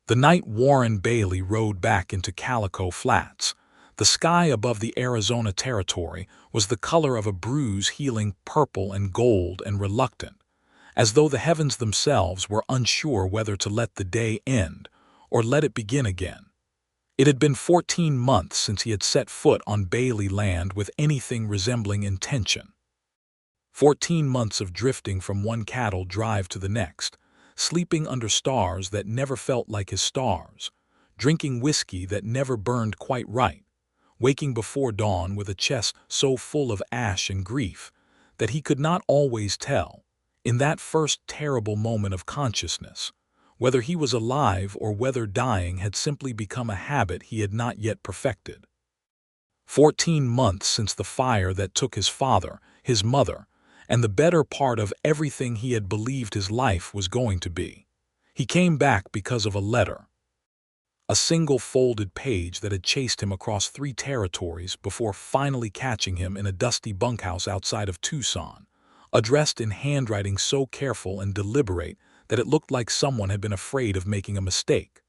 The night Warren Bailey rode back into Calico Flats, the sky above the Arizona Territory was the color of a bruise healing purple and gold and reluctant, as though the heavens themselves were unsure whether to let the day end or let it begin again. It had been 14 months since he had set foot on Bailey land with anything resembling intention. 14 months of drifting from one cattle drive to the next, sleeping under stars that never felt like his stars, drinking whiskey that never burned quite right, waking before dawn with a chest so full of ash and grief that he could not always tell, in that first terrible moment of consciousness, whether he was alive or whether dying had simply become a habit he had not yet perfected. 14 months since the fire that took his father, his mother, and the better part of everything he had believed his life was going to be. He came back because of a letter. A single folded page that had chased him across 3 territories before finally catching him in a dusty bunkhouse outside of Tucson, addressed in handwriting so careful and deliberate that it looked like someone had been afraid of making a mistake.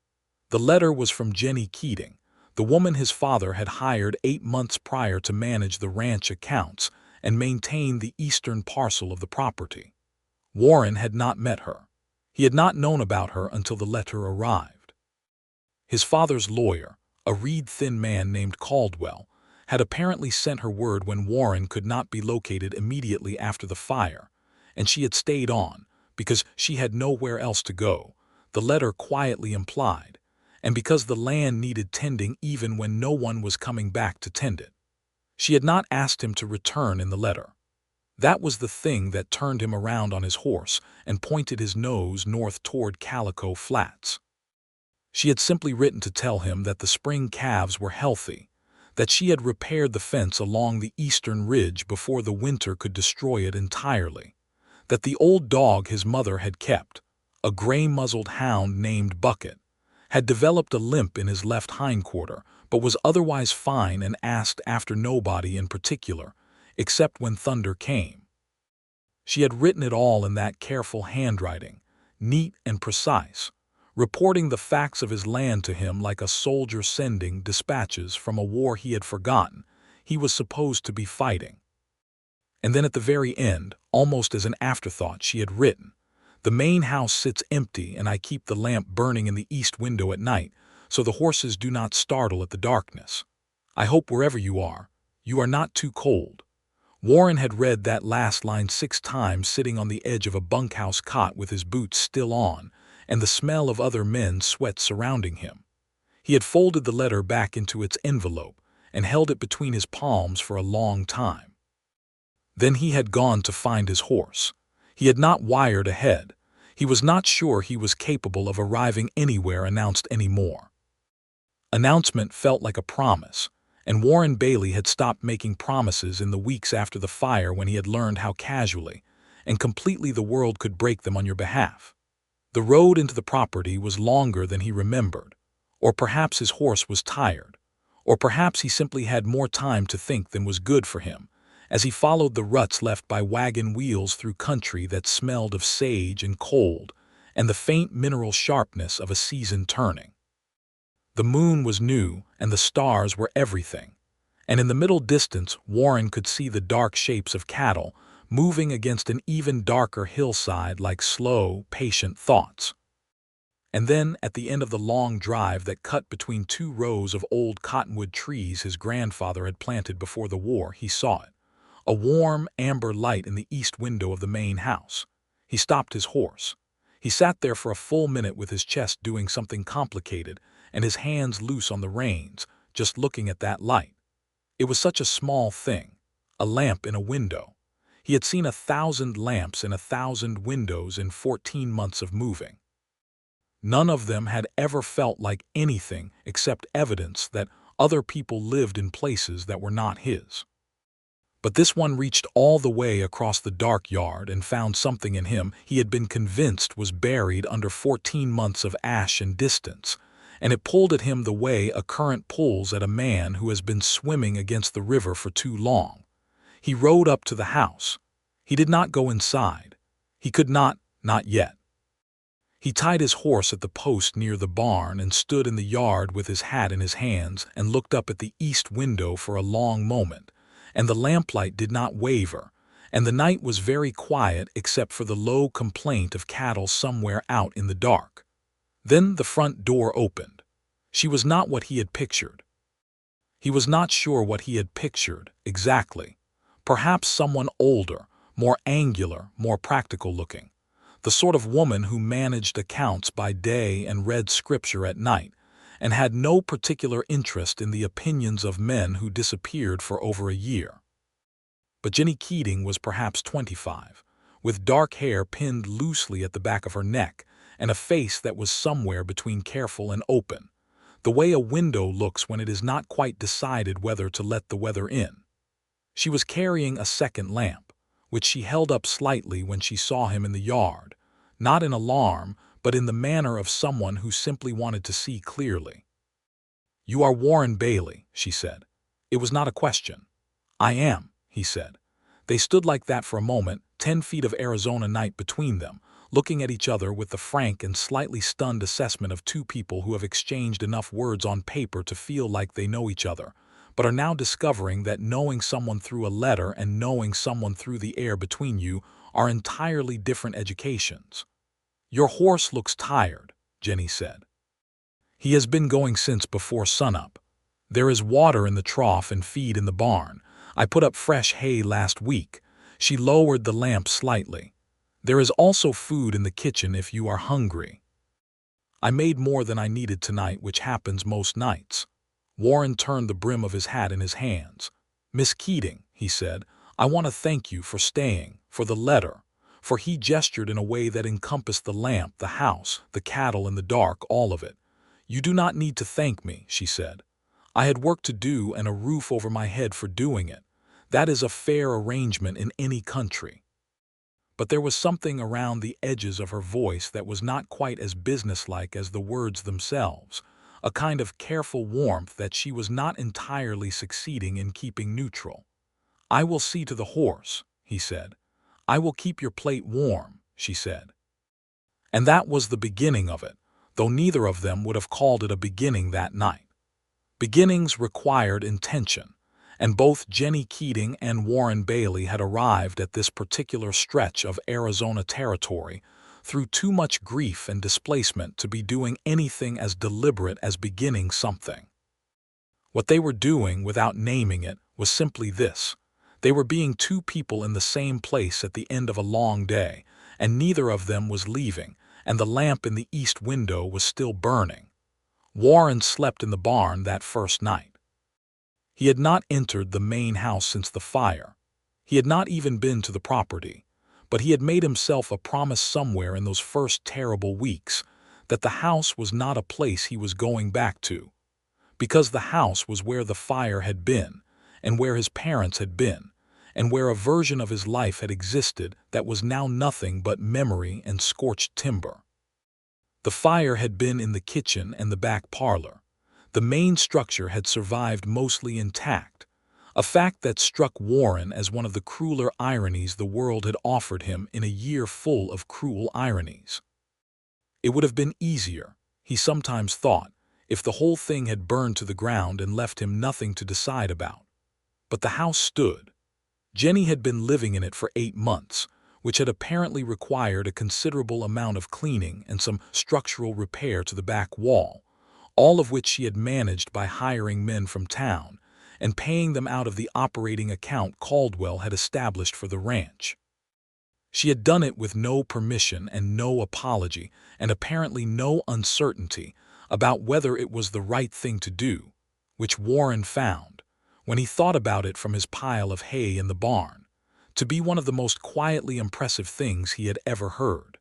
The letter was from Jennie Keating, the woman his father had hired 8 months prior to manage the ranch accounts and maintain the eastern parcel of the property. Warren had not met her. He had not known about her until the letter arrived. His father's lawyer, a reed-thin man named Caldwell, had apparently sent her word when Warren could not be located immediately after the fire, and she had stayed on, because she had nowhere else to go, the letter quietly implied, and because the land needed tending even when no one was coming back to tend it. She had not asked him to return in the letter. That was the thing that turned him around on his horse and pointed his nose north toward Calico Flats. She had simply written to tell him that the spring calves were healthy, that she had repaired the fence along the eastern ridge before the winter could destroy it entirely, that the old dog his mother had kept, a gray-muzzled hound named Bucket, had developed a limp in his left hindquarter but was otherwise fine and asked after nobody in particular, except when thunder came. She had written it all in that careful handwriting, neat and precise, reporting the facts of his land to him like a soldier sending dispatches from a war he had forgotten he was supposed to be fighting. And then at the very end, almost as an afterthought, she had written, "The main house sits empty and I keep the lamp burning in the east window at night, so the horses do not startle at the darkness. I hope wherever you are not too cold." Warren had read that last line 6 times sitting on the edge of a bunkhouse cot with his boots still on and the smell of other men's sweat surrounding him. He had folded the letter back into its envelope and held it between his palms for a long time. Then he had gone to find his horse. He had not wired ahead. He was not sure he was capable of arriving anywhere announced anymore. Announcement felt like a promise, and Warren Bailey had stopped making promises in the weeks after the fire when he had learned how casually and completely the world could break them on your behalf. The road into the property was longer than he remembered, or perhaps his horse was tired, or perhaps he simply had more time to think than was good for him, as he followed the ruts left by wagon wheels through country that smelled of sage and cold and the faint mineral sharpness of a season turning. The moon was new and the stars were everything, and in the middle distance Warren could see the dark shapes of cattle moving against an even darker hillside like slow, patient thoughts. And then, at the end of the long drive that cut between 2 rows of old cottonwood trees his grandfather had planted before the war, he saw it. A warm, amber light in the east window of the main house. He stopped his horse. He sat there for a full minute with his chest doing something complicated and his hands loose on the reins, just looking at that light. It was such a small thing, a lamp in a window. He had seen 1,000 lamps in 1,000 windows in 14 months of moving. None of them had ever felt like anything except evidence that other people lived in places that were not his. But this one reached all the way across the dark yard and found something in him he had been convinced was buried under 14 months of ash and distance, and it pulled at him the way a current pulls at a man who has been swimming against the river for too long. He rode up to the house. He did not go inside. He could not yet. He tied his horse at the post near the barn and stood in the yard with his hat in his hands and looked up at the east window for a long moment, and the lamplight did not waver, and the night was very quiet except for the low complaint of cattle somewhere out in the dark. Then the front door opened. She was not what he had pictured. He was not sure what he had pictured, exactly. Perhaps someone older, more angular, more practical looking. The sort of woman who managed accounts by day and read scripture at night, and had no particular interest in the opinions of men who disappeared for over a year. But Jennie Keating was perhaps 25, with dark hair pinned loosely at the back of her neck, and a face that was somewhere between careful and open, the way a window looks when it is not quite decided whether to let the weather in. She was carrying a second lamp, which she held up slightly when she saw him in the yard, not in alarm, but in the manner of someone who simply wanted to see clearly. "You are Warren Bailey," she said. It was not a question. "I am," he said. They stood like that for a moment, 10 feet of Arizona night between them, looking at each other with the frank and slightly stunned assessment of two people who have exchanged enough words on paper to feel like they know each other, but are now discovering that knowing someone through a letter and knowing someone through the air between you are entirely different educations. "Your horse looks tired," Jennie said. "He has been going since before sunup. There is water in the trough and feed in the barn. I put up fresh hay last week." She lowered the lamp slightly. "There is also food in the kitchen if you are hungry. I made more than I needed tonight, which happens most nights." Warren turned the brim of his hat in his hands. "Miss Keating," he said, "I want to thank you for staying, for the letter," for he gestured in a way that encompassed the lamp, the house, the cattle in the dark, all of it. "You do not need to thank me," she said. "I had work to do and a roof over my head for doing it. That is a fair arrangement in any country." But there was something around the edges of her voice that was not quite as businesslike as the words themselves, a kind of careful warmth that she was not entirely succeeding in keeping neutral. "I will see to the horse," he said. "I will keep your plate warm," she said. And that was the beginning of it, though neither of them would have called it a beginning that night. Beginnings required intention, and both Jennie Keating and Warren Bailey had arrived at this particular stretch of Arizona territory through too much grief and displacement to be doing anything as deliberate as beginning something. What they were doing, without naming it, was simply this. They were being two people in the same place at the end of a long day, and neither of them was leaving, and the lamp in the east window was still burning. Warren slept in the barn that first night. He had not entered the main house since the fire. He had not even been to the property, but he had made himself a promise somewhere in those first terrible weeks that the house was not a place he was going back to, because the house was where the fire had been, and where his parents had been, and where a version of his life had existed that was now nothing but memory and scorched timber. The fire had been in the kitchen and the back parlor. The main structure had survived mostly intact, a fact that struck Warren as one of the crueler ironies the world had offered him in a year full of cruel ironies. It would have been easier, he sometimes thought, if the whole thing had burned to the ground and left him nothing to decide about. But the house stood. Jennie had been living in it for 8 months, which had apparently required a considerable amount of cleaning and some structural repair to the back wall, all of which she had managed by hiring men from town and paying them out of the operating account Caldwell had established for the ranch. She had done it with no permission and no apology, and apparently no uncertainty about whether it was the right thing to do, which Warren found, when he thought about it from his pile of hay in the barn, to be one of the most quietly impressive things he had ever heard.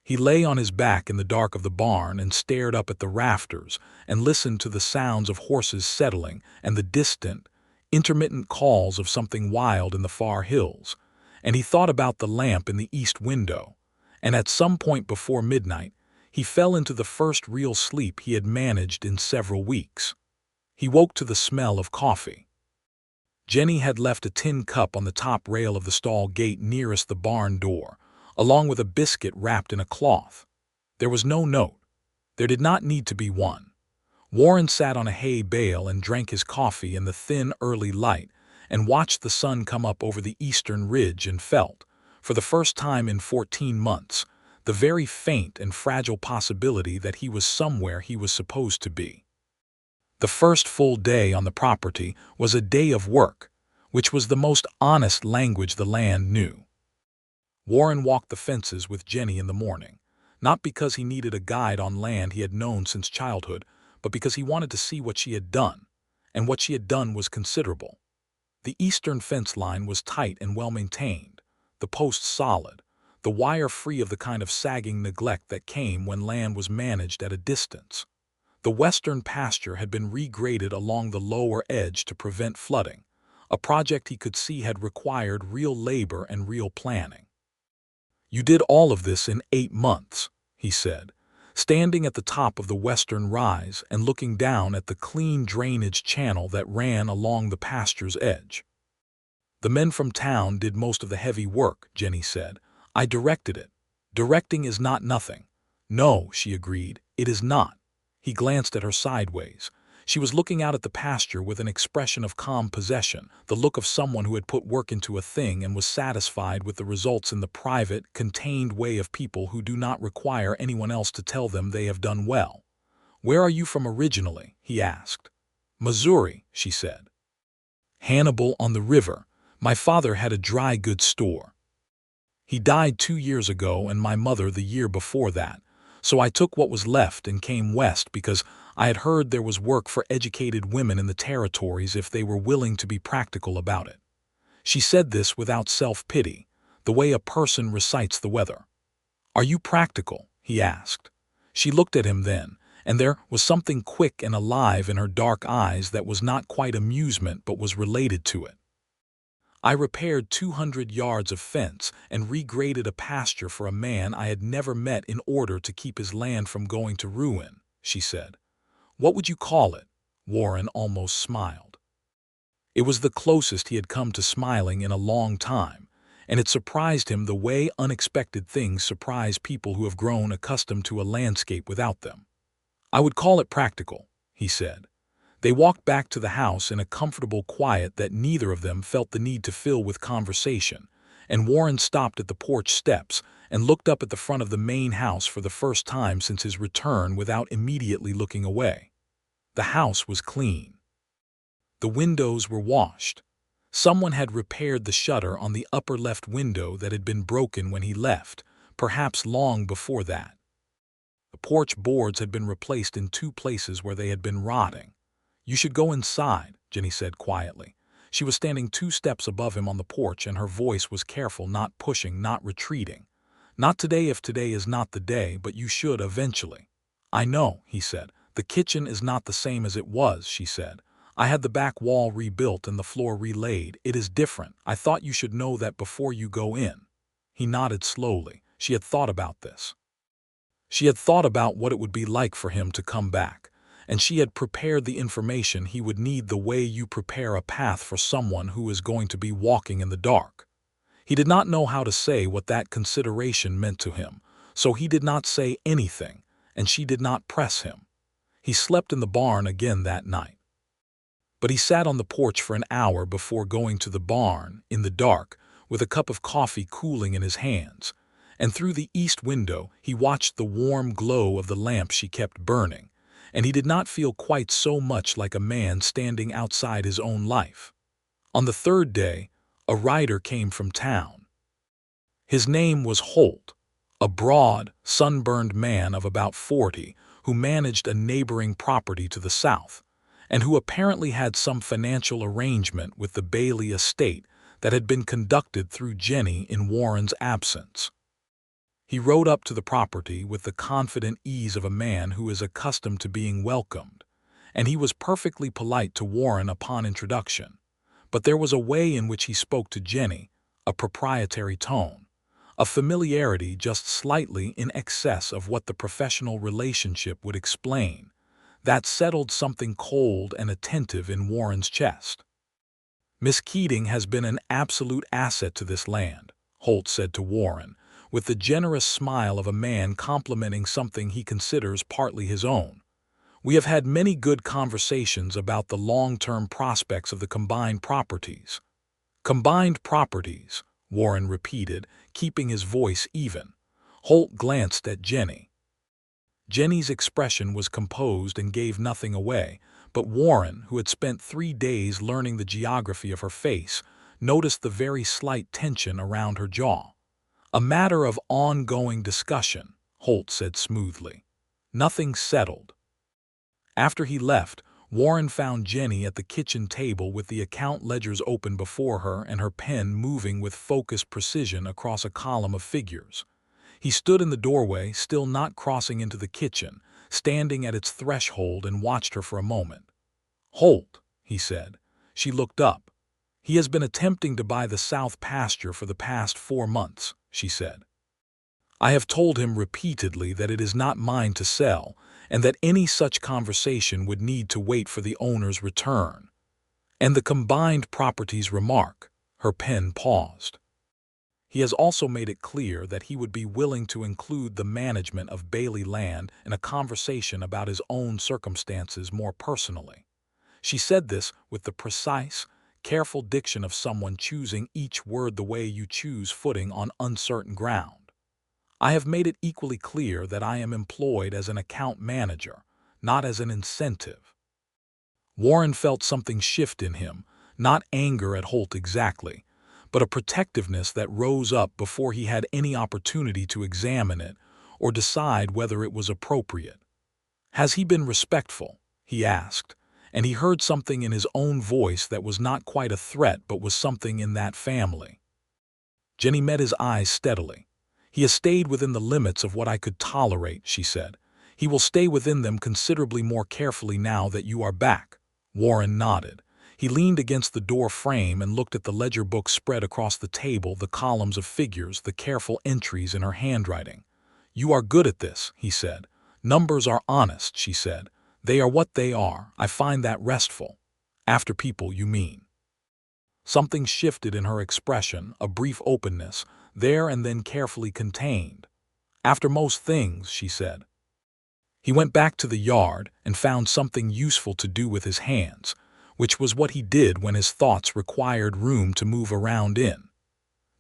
He lay on his back in the dark of the barn and stared up at the rafters and listened to the sounds of horses settling and the distant, intermittent calls of something wild in the far hills, and he thought about the lamp in the east window, and at some point before midnight he fell into the first real sleep he had managed in several weeks. He woke to the smell of coffee. Jennie had left a tin cup on the top rail of the stall gate nearest the barn door, along with a biscuit wrapped in a cloth. There was no note. There did not need to be one. Warren sat on a hay bale and drank his coffee in the thin early light and watched the sun come up over the eastern ridge and felt, for the first time in 14 months, the very faint and fragile possibility that he was somewhere he was supposed to be. The first full day on the property was a day of work, which was the most honest language the land knew. Warren walked the fences with Jennie in the morning, not because he needed a guide on land he had known since childhood, but because he wanted to see what she had done, and what she had done was considerable. The eastern fence line was tight and well-maintained, the posts solid, the wire free of the kind of sagging neglect that came when land was managed at a distance. The western pasture had been regraded along the lower edge to prevent flooding, a project he could see had required real labor and real planning. "You did all of this in 8 months," he said, standing at the top of the western rise and looking down at the clean drainage channel that ran along the pasture's edge. "The men from town did most of the heavy work," Jennie said. "I directed it. Directing is not nothing." "No," she agreed, "it is not." He glanced at her sideways. She was looking out at the pasture with an expression of calm possession, the look of someone who had put work into a thing and was satisfied with the results in the private, contained way of people who do not require anyone else to tell them they have done well. "Where are you from originally?" he asked. "Missouri," she said. "Hannibal on the river. My father had a dry goods store. He died 2 years ago and my mother the year before that. So I took what was left and came west because I had heard there was work for educated women in the territories if they were willing to be practical about it." She said this without self-pity, the way a person recites the weather. "Are you practical?" he asked. She looked at him then, and there was something quick and alive in her dark eyes that was not quite amusement but was related to it. "I repaired 200 yards of fence and regraded a pasture for a man I had never met in order to keep his land from going to ruin," she said. "What would you call it?" Warren almost smiled. It was the closest he had come to smiling in a long time, and it surprised him the way unexpected things surprise people who have grown accustomed to a landscape without them. "I would call it practical," he said. They walked back to the house in a comfortable quiet that neither of them felt the need to fill with conversation, and Warren stopped at the porch steps and looked up at the front of the main house for the first time since his return without immediately looking away. The house was clean. The windows were washed. Someone had repaired the shutter on the upper left window that had been broken when he left, perhaps long before that. The porch boards had been replaced in 2 places where they had been rotting. "You should go inside," Jennie said quietly. She was standing 2 steps above him on the porch, and her voice was careful, not pushing, not retreating. "Not today if today is not the day, but you should eventually." "I know," he said. "The kitchen is not the same as it was," she said. "I had the back wall rebuilt and the floor relaid. It is different. I thought you should know that before you go in." He nodded slowly. She had thought about this. She had thought about what it would be like for him to come back, and she had prepared the information he would need the way you prepare a path for someone who is going to be walking in the dark. He did not know how to say what that consideration meant to him, so he did not say anything, and she did not press him. He slept in the barn again that night. But he sat on the porch for an hour before going to the barn, in the dark, with a cup of coffee cooling in his hands, and through the east window he watched the warm glow of the lamp she kept burning, and he did not feel quite so much like a man standing outside his own life. On the 3rd day, a rider came from town. His name was Holt, a broad, sunburned man of about 40 who managed a neighboring property to the south, and who apparently had some financial arrangement with the Bailey estate that had been conducted through Jennie in Warren's absence. He rode up to the property with the confident ease of a man who is accustomed to being welcomed, and he was perfectly polite to Warren upon introduction. But there was a way in which he spoke to Jennie, a proprietary tone, a familiarity just slightly in excess of what the professional relationship would explain, that settled something cold and attentive in Warren's chest. "Miss Keating has been an absolute asset to this land," Holt said to Warren, with the generous smile of a man complimenting something he considers partly his own. We have had many good conversations about the long-term prospects of the combined properties. Combined properties, Warren repeated, keeping his voice even. Holt glanced at Jennie. Jennie's expression was composed and gave nothing away, but Warren, who had spent 3 days learning the geography of her face, noticed the very slight tension around her jaw. "A matter of ongoing discussion," Holt said smoothly. "Nothing settled." After he left, Warren found Jennie at the kitchen table with the account ledgers open before her and her pen moving with focused precision across a column of figures. He stood in the doorway, still not crossing into the kitchen, standing at its threshold, and watched her for a moment. "Holt," he said. She looked up. "He has been attempting to buy the south pasture for the past 4 months," she said. "I have told him repeatedly that it is not mine to sell, and that any such conversation would need to wait for the owner's return." And the combined properties remark, her pen paused. "He has also made it clear that he would be willing to include the management of Bailey land in a conversation about his own circumstances more personally." She said this with the precise, careful diction of someone choosing each word the way you choose footing on uncertain ground. "I have made it equally clear that I am employed as an account manager, not as an incentive." Warren felt something shift in him, not anger at Holt exactly, but a protectiveness that rose up before he had any opportunity to examine it or decide whether it was appropriate. "Has he been respectful?" he asked, and he heard something in his own voice that was not quite a threat but was something in that family. Jennie met his eyes steadily. "He has stayed within the limits of what I could tolerate," she said. "He will stay within them considerably more carefully now that you are back." Warren nodded. He leaned against the door frame and looked at the ledger book spread across the table, the columns of figures, the careful entries in her handwriting. "You are good at this," he said. "Numbers are honest," she said. "They are what they are. I find that restful." "After people, you mean?" Something shifted in her expression, a brief openness, there and then carefully contained. "After most things," she said. He went back to the yard and found something useful to do with his hands, which was what he did when his thoughts required room to move around in.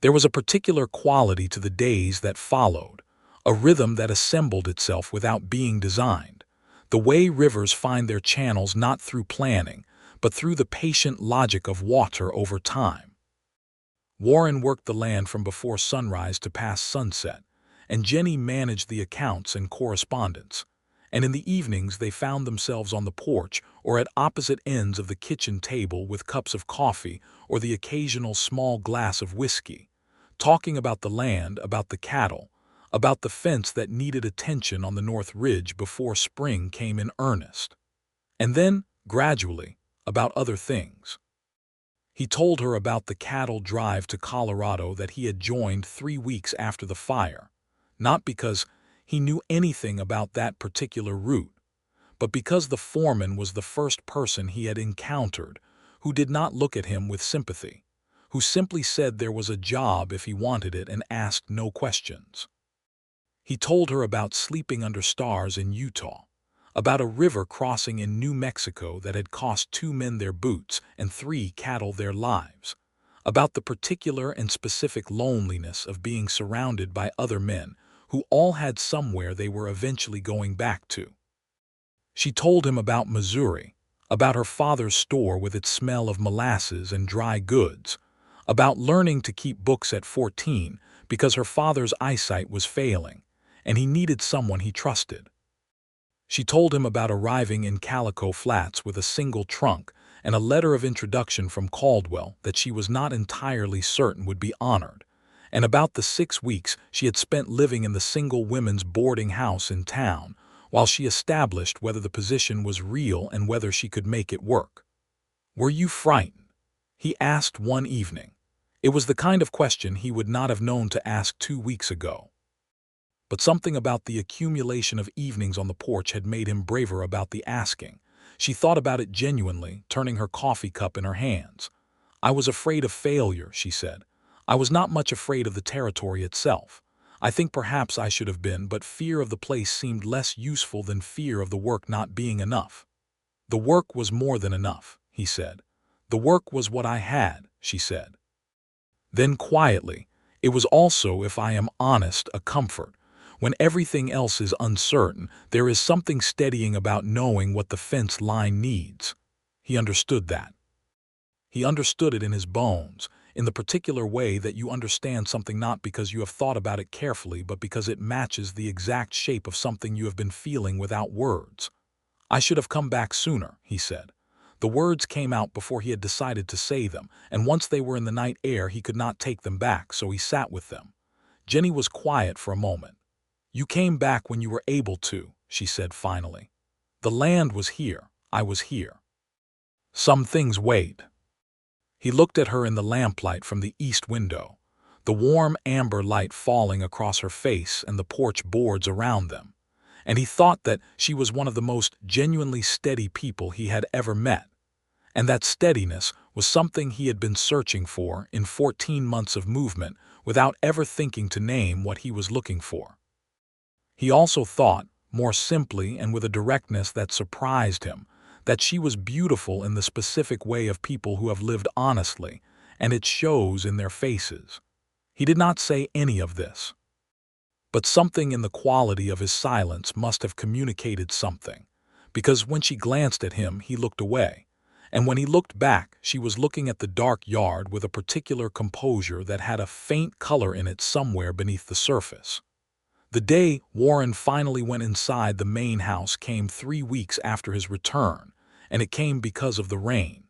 There was a particular quality to the days that followed, a rhythm that assembled itself without being designed, the way rivers find their channels not through planning, but through the patient logic of water over time. Warren worked the land from before sunrise to past sunset, and Jennie managed the accounts and correspondence. And in the evenings they found themselves on the porch or at opposite ends of the kitchen table with cups of coffee or the occasional small glass of whiskey, talking about the land, about the cattle, about the fence that needed attention on the North Ridge before spring came in earnest. And then, gradually, about other things. He told her about the cattle drive to Colorado that he had joined 3 weeks after the fire, not because he knew anything about that particular route, but because the foreman was the first person he had encountered who did not look at him with sympathy, who simply said there was a job if he wanted it and asked no questions. He told her about sleeping under stars in Utah, about a river crossing in New Mexico that had cost 2 men their boots and 3 cattle their lives, about the particular and specific loneliness of being surrounded by other men who all had somewhere they were eventually going back to. She told him about Missouri, about her father's store with its smell of molasses and dry goods, about learning to keep books at 14 because her father's eyesight was failing, and he needed someone he trusted. She told him about arriving in Calico Flats with a single trunk and a letter of introduction from Caldwell that she was not entirely certain would be honored, and about the 6 weeks she had spent living in the single women's boarding house in town, while she established whether the position was real and whether she could make it work. "Were you frightened?" he asked one evening. It was the kind of question he would not have known to ask 2 weeks ago. But something about the accumulation of evenings on the porch had made him braver about the asking. She thought about it genuinely, turning her coffee cup in her hands. "I was afraid of failure," she said. "I was not much afraid of the territory itself. I think perhaps I should have been, but fear of the place seemed less useful than fear of the work not being enough. The work was more than enough, he said. The work was what I had, she said. Then quietly, it was also, if I am honest, a comfort. When everything else is uncertain, there is something steadying about knowing what the fence line needs. He understood that. He understood it in his bones, in the particular way that you understand something not because you have thought about it carefully, but because it matches the exact shape of something you have been feeling without words. I should have come back sooner, he said. The words came out before he had decided to say them, and once they were in the night air he could not take them back, so he sat with them. Jennie was quiet for a moment. You came back when you were able to, she said finally. The land was here. I was here. Some things wait. He looked at her in the lamplight from the east window, the warm amber light falling across her face and the porch boards around them, and he thought that she was one of the most genuinely steady people he had ever met, and that steadiness was something he had been searching for in 14 months of movement without ever thinking to name what he was looking for. He also thought, more simply and with a directness that surprised him, that she was beautiful in the specific way of people who have lived honestly, and it shows in their faces. He did not say any of this. But something in the quality of his silence must have communicated something, because when she glanced at him, he looked away, and when he looked back, she was looking at the dark yard with a particular composure that had a faint color in it somewhere beneath the surface. The day Warren finally went inside the main house came 3 weeks after his return, and it came because of the rain.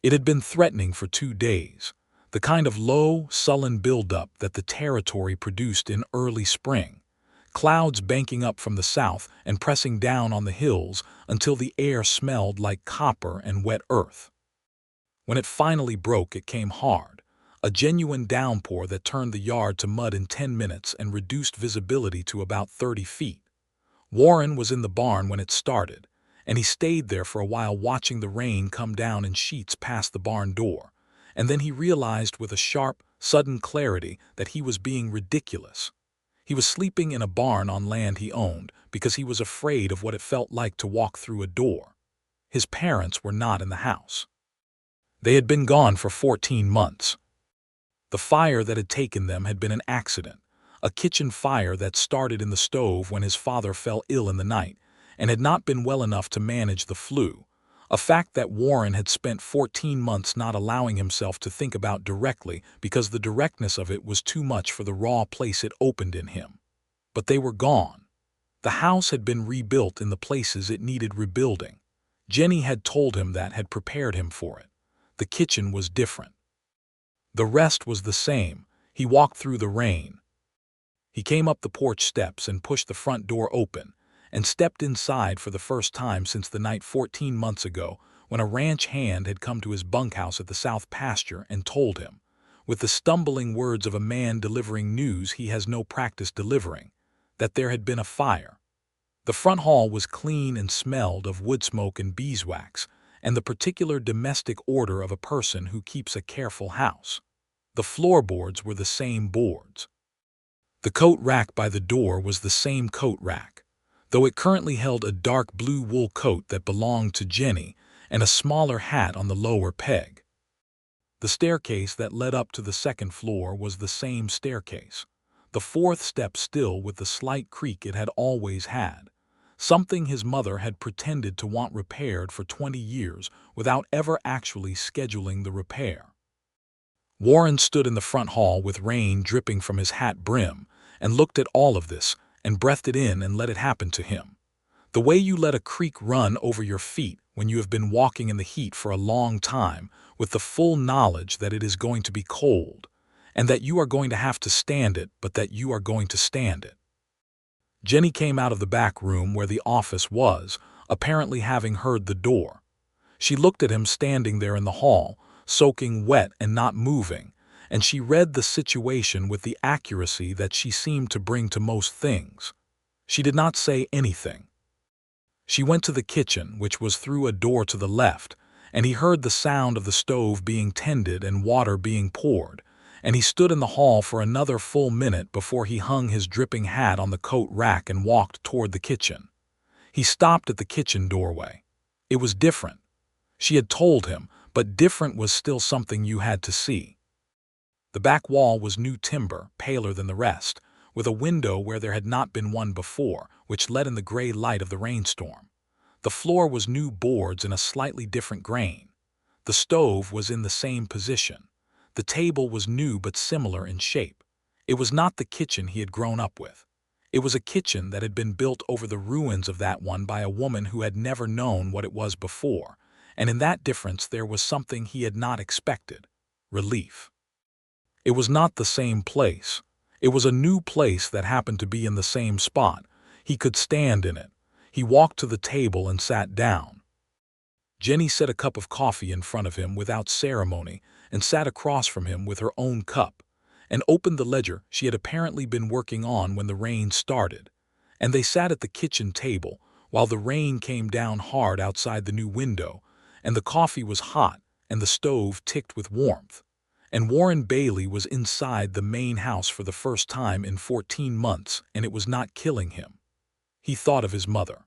It had been threatening for 2 days, the kind of low, sullen buildup that the territory produced in early spring, clouds banking up from the south and pressing down on the hills until the air smelled like copper and wet earth. When it finally broke, it came hard, a genuine downpour that turned the yard to mud in 10 minutes and reduced visibility to about 30 feet. Warren was in the barn when it started, and he stayed there for a while watching the rain come down in sheets past the barn door, and then he realized with a sharp, sudden clarity that he was being ridiculous. He was sleeping in a barn on land he owned because he was afraid of what it felt like to walk through a door. His parents were not in the house. They had been gone for 14 months. The fire that had taken them had been an accident, a kitchen fire that started in the stove when his father fell ill in the night and had not been well enough to manage the flu, a fact that Warren had spent 14 months not allowing himself to think about directly because the directness of it was too much for the raw place it opened in him. But they were gone. The house had been rebuilt in the places it needed rebuilding. Jennie had told him that, had prepared him for it. The kitchen was different. The rest was the same. He walked through the rain. He came up the porch steps and pushed the front door open and stepped inside for the first time since the night 14 months ago when a ranch hand had come to his bunkhouse at the south pasture and told him, with the stumbling words of a man delivering news he has no practice delivering, that there had been a fire. The front hall was clean and smelled of wood smoke and beeswax, and the particular domestic order of a person who keeps a careful house. The floorboards were the same boards. The coat rack by the door was the same coat rack, though it currently held a dark blue wool coat that belonged to Jennie and a smaller hat on the lower peg. The staircase that led up to the second floor was the same staircase, the fourth step still with the slight creak it had always had, something his mother had pretended to want repaired for 20 years without ever actually scheduling the repair. Warren stood in the front hall with rain dripping from his hat brim and looked at all of this and breathed it in and let it happen to him. The way you let a creek run over your feet when you have been walking in the heat for a long time with the full knowledge that it is going to be cold and that you are going to have to stand it, but that you are going to stand it. Jennie came out of the back room where the office was, apparently having heard the door. She looked at him standing there in the hall, soaking wet and not moving, and she read the situation with the accuracy that she seemed to bring to most things. She did not say anything. She went to the kitchen, which was through a door to the left, and he heard the sound of the stove being tended and water being poured, and he stood in the hall for another full minute before he hung his dripping hat on the coat rack and walked toward the kitchen. He stopped at the kitchen doorway. It was different. She had told him, but different was still something you had to see. The back wall was new timber, paler than the rest, with a window where there had not been one before, which let in the gray light of the rainstorm. The floor was new boards in a slightly different grain. The stove was in the same position. The table was new but similar in shape. It was not the kitchen he had grown up with. It was a kitchen that had been built over the ruins of that one by a woman who had never known what it was before, and in that difference there was something he had not expected: relief. It was not the same place. It was a new place that happened to be in the same spot. He could stand in it. He walked to the table and sat down. Jennie set a cup of coffee in front of him without ceremony and sat across from him with her own cup, and opened the ledger she had apparently been working on when the rain started. And they sat at the kitchen table while the rain came down hard outside the new window, and the coffee was hot and the stove ticked with warmth. And Warren Bailey was inside the main house for the first time in 14 months, and it was not killing him. He thought of his mother.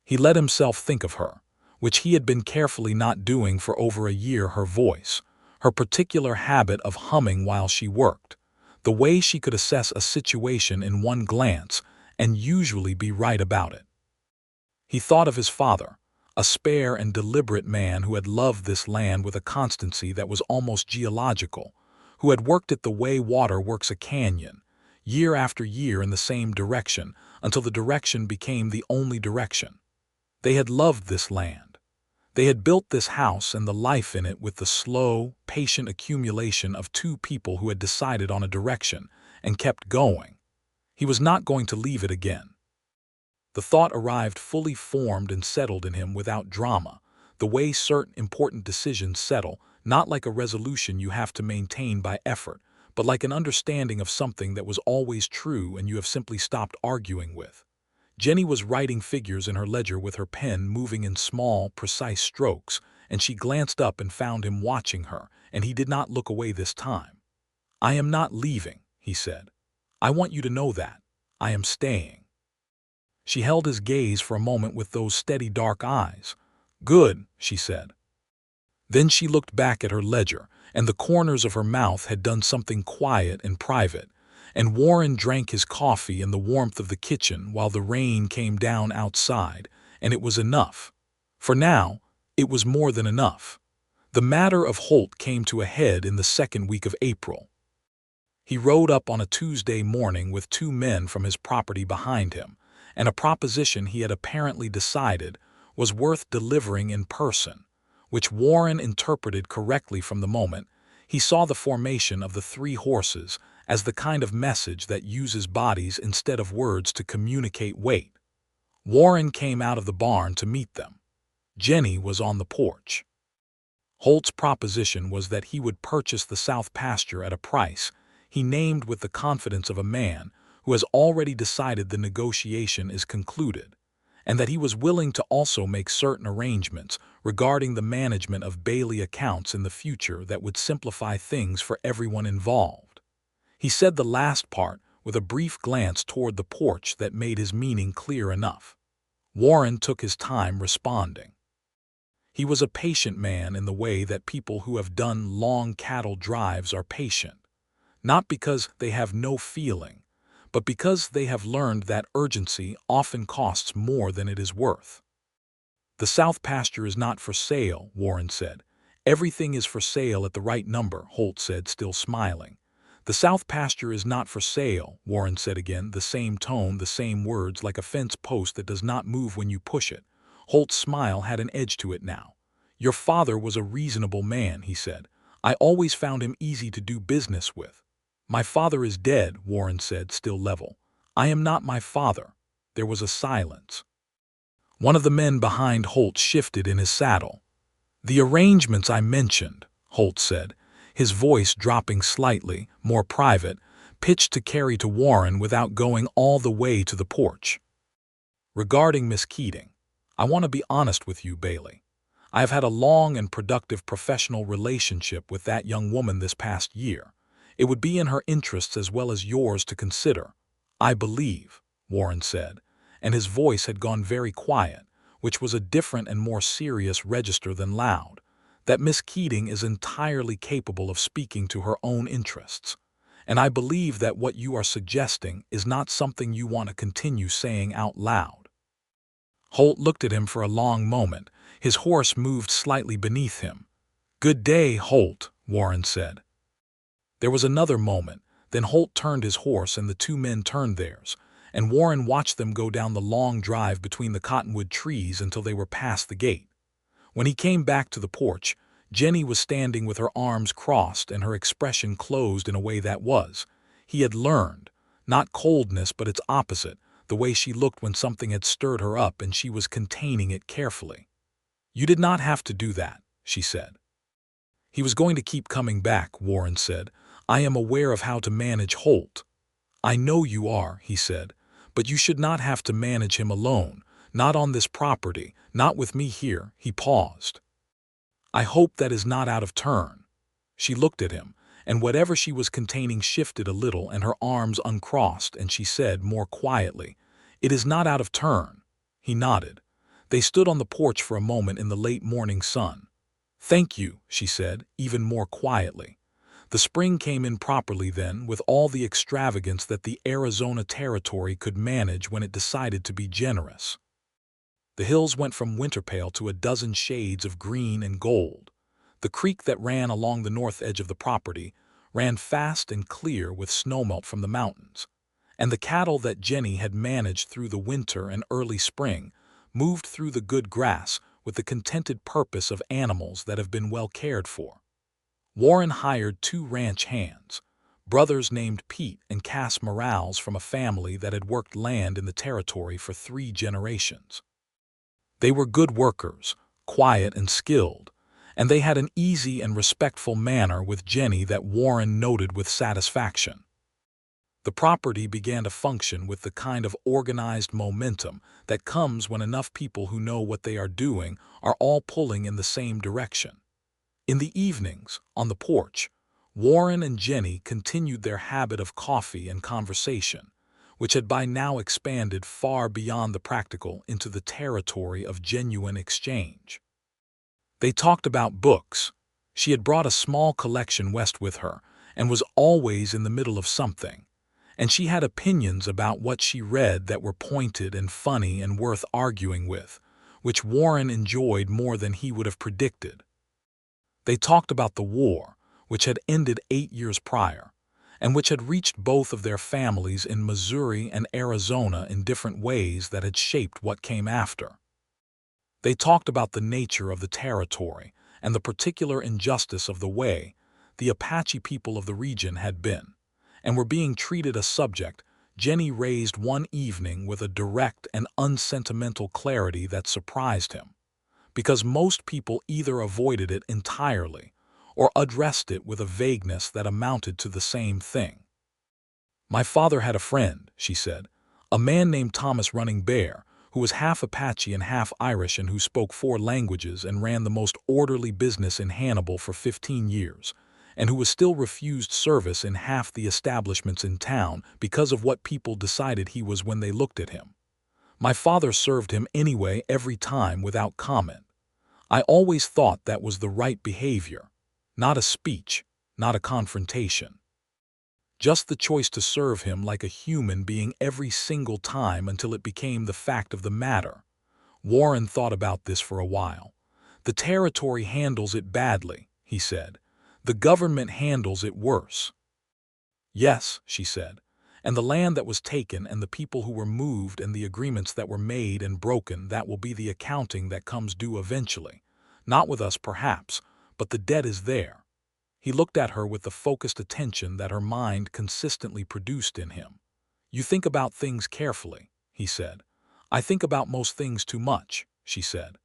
He let himself think of her, which he had been carefully not doing for over a year. Her voice, her particular habit of humming while she worked, the way she could assess a situation in one glance and usually be right about it. He thought of his father, a spare and deliberate man who had loved this land with a constancy that was almost geological, who had worked it the way water works a canyon, year after year in the same direction, until the direction became the only direction. They had loved this land. They had built this house and the life in it with the slow, patient accumulation of two people who had decided on a direction and kept going. He was not going to leave it again. The thought arrived fully formed and settled in him without drama, the way certain important decisions settle, not like a resolution you have to maintain by effort, but like an understanding of something that was always true and you have simply stopped arguing with. Jennie was writing figures in her ledger with her pen moving in small, precise strokes, and she glanced up and found him watching her, and he did not look away this time. "I am not leaving," he said. "I want you to know that. I am staying." She held his gaze for a moment with those steady dark eyes. "Good," she said. Then she looked back at her ledger, and the corners of her mouth had done something quiet and private, and Warren drank his coffee in the warmth of the kitchen while the rain came down outside, and it was enough. For now, it was more than enough. The matter of Holt came to a head in the second week of April. He rode up on a Tuesday morning with 2 men from his property behind him, and a proposition he had apparently decided was worth delivering in person, which Warren interpreted correctly from the moment he saw the formation of the 3 horses as the kind of message that uses bodies instead of words to communicate weight. Warren came out of the barn to meet them. Jennie was on the porch. Holt's proposition was that he would purchase the south pasture at a price he named with the confidence of a man who has already decided the negotiation is concluded, and that he was willing to also make certain arrangements regarding the management of Bailey accounts in the future that would simplify things for everyone involved. He said the last part with a brief glance toward the porch that made his meaning clear enough. Warren took his time responding. He was a patient man in the way that people who have done long cattle drives are patient, not because they have no feeling, but because they have learned that urgency often costs more than it is worth. "The south pasture is not for sale," Warren said. "Everything is for sale at the right number," Holt said, still smiling. "The south pasture is not for sale," Warren said again, the same tone, the same words, like a fence post that does not move when you push it. Holt's smile had an edge to it now. "Your father was a reasonable man," he said. "I always found him easy to do business with." "My father is dead," Warren said, still level. "I am not my father." There was a silence. One of the men behind Holt shifted in his saddle. "The arrangements I mentioned," Holt said, his voice dropping slightly, more private, pitched to carry to Warren without going all the way to the porch. "Regarding Miss Keating, I want to be honest with you, Bailey. I have had a long and productive professional relationship with that young woman this past year, It would be in her interests as well as yours to consider. I believe, Warren said, and his voice had gone very quiet, which was a different and more serious register than loud, that Miss Keating is entirely capable of speaking to her own interests. And I believe that what you are suggesting is not something you want to continue saying out loud. Holt looked at him for a long moment. His horse moved slightly beneath him. "Good day, Holt," Warren said. There was another moment, then Holt turned his horse and the two men turned theirs, and Warren watched them go down the long drive between the cottonwood trees until they were past the gate. When he came back to the porch, Jennie was standing with her arms crossed and her expression closed in a way that was, he had learned, not coldness but its opposite, the way she looked when something had stirred her up and she was containing it carefully. "You did not have to do that," she said. "He was going to keep coming back," Warren said. "I am aware of how to manage Holt." "I know you are," he said, "but you should not have to manage him alone, not on this property, not with me here." He paused. "I hope that is not out of turn." She looked at him, and whatever she was containing shifted a little and her arms uncrossed, and she said more quietly, "It is not out of turn." He nodded. They stood on the porch for a moment in the late morning sun. "Thank you," she said, even more quietly. The spring came in properly then, with all the extravagance that the Arizona Territory could manage when it decided to be generous. The hills went from winter pale to a dozen shades of green and gold. The creek that ran along the north edge of the property ran fast and clear with snowmelt from the mountains, and the cattle that Jennie had managed through the winter and early spring moved through the good grass with the contented purpose of animals that have been well cared for. Warren hired 2 ranch hands, brothers named Pete and Cass Morales, from a family that had worked land in the territory for 3 generations. They were good workers, quiet and skilled, and they had an easy and respectful manner with Jennie that Warren noted with satisfaction. The property began to function with the kind of organized momentum that comes when enough people who know what they are doing are all pulling in the same direction. In the evenings, on the porch, Warren and Jennie continued their habit of coffee and conversation, which had by now expanded far beyond the practical into the territory of genuine exchange. They talked about books. She had brought a small collection west with her and was always in the middle of something, and she had opinions about what she read that were pointed and funny and worth arguing with, which Warren enjoyed more than he would have predicted. They talked about the war, which had ended 8 years prior, and which had reached both of their families in Missouri and Arizona in different ways that had shaped what came after. They talked about the nature of the territory and the particular injustice of the way the Apache people of the region had been, and were being treated, a subject Jennie raised one evening with a direct and unsentimental clarity that surprised him, because most people either avoided it entirely or addressed it with a vagueness that amounted to the same thing. "My father had a friend," she said, "a man named Thomas Running Bear, who was half Apache and half Irish and who spoke 4 languages and ran the most orderly business in Hannibal for 15 years, and who was still refused service in half the establishments in town because of what people decided he was when they looked at him. My father served him anyway every time without comment. I always thought that was the right behavior, not a speech, not a confrontation. Just the choice to serve him like a human being every single time until it became the fact of the matter." Warren thought about this for a while. "The territory handles it badly," he said. "The government handles it worse." "Yes," she said, "and the land that was taken and the people who were moved and the agreements that were made and broken, that will be the accounting that comes due eventually. Not with us, perhaps, but the debt is there." He looked at her with the focused attention that her mind consistently produced in him. "You think about things carefully," he said. "I think about most things too much," she said.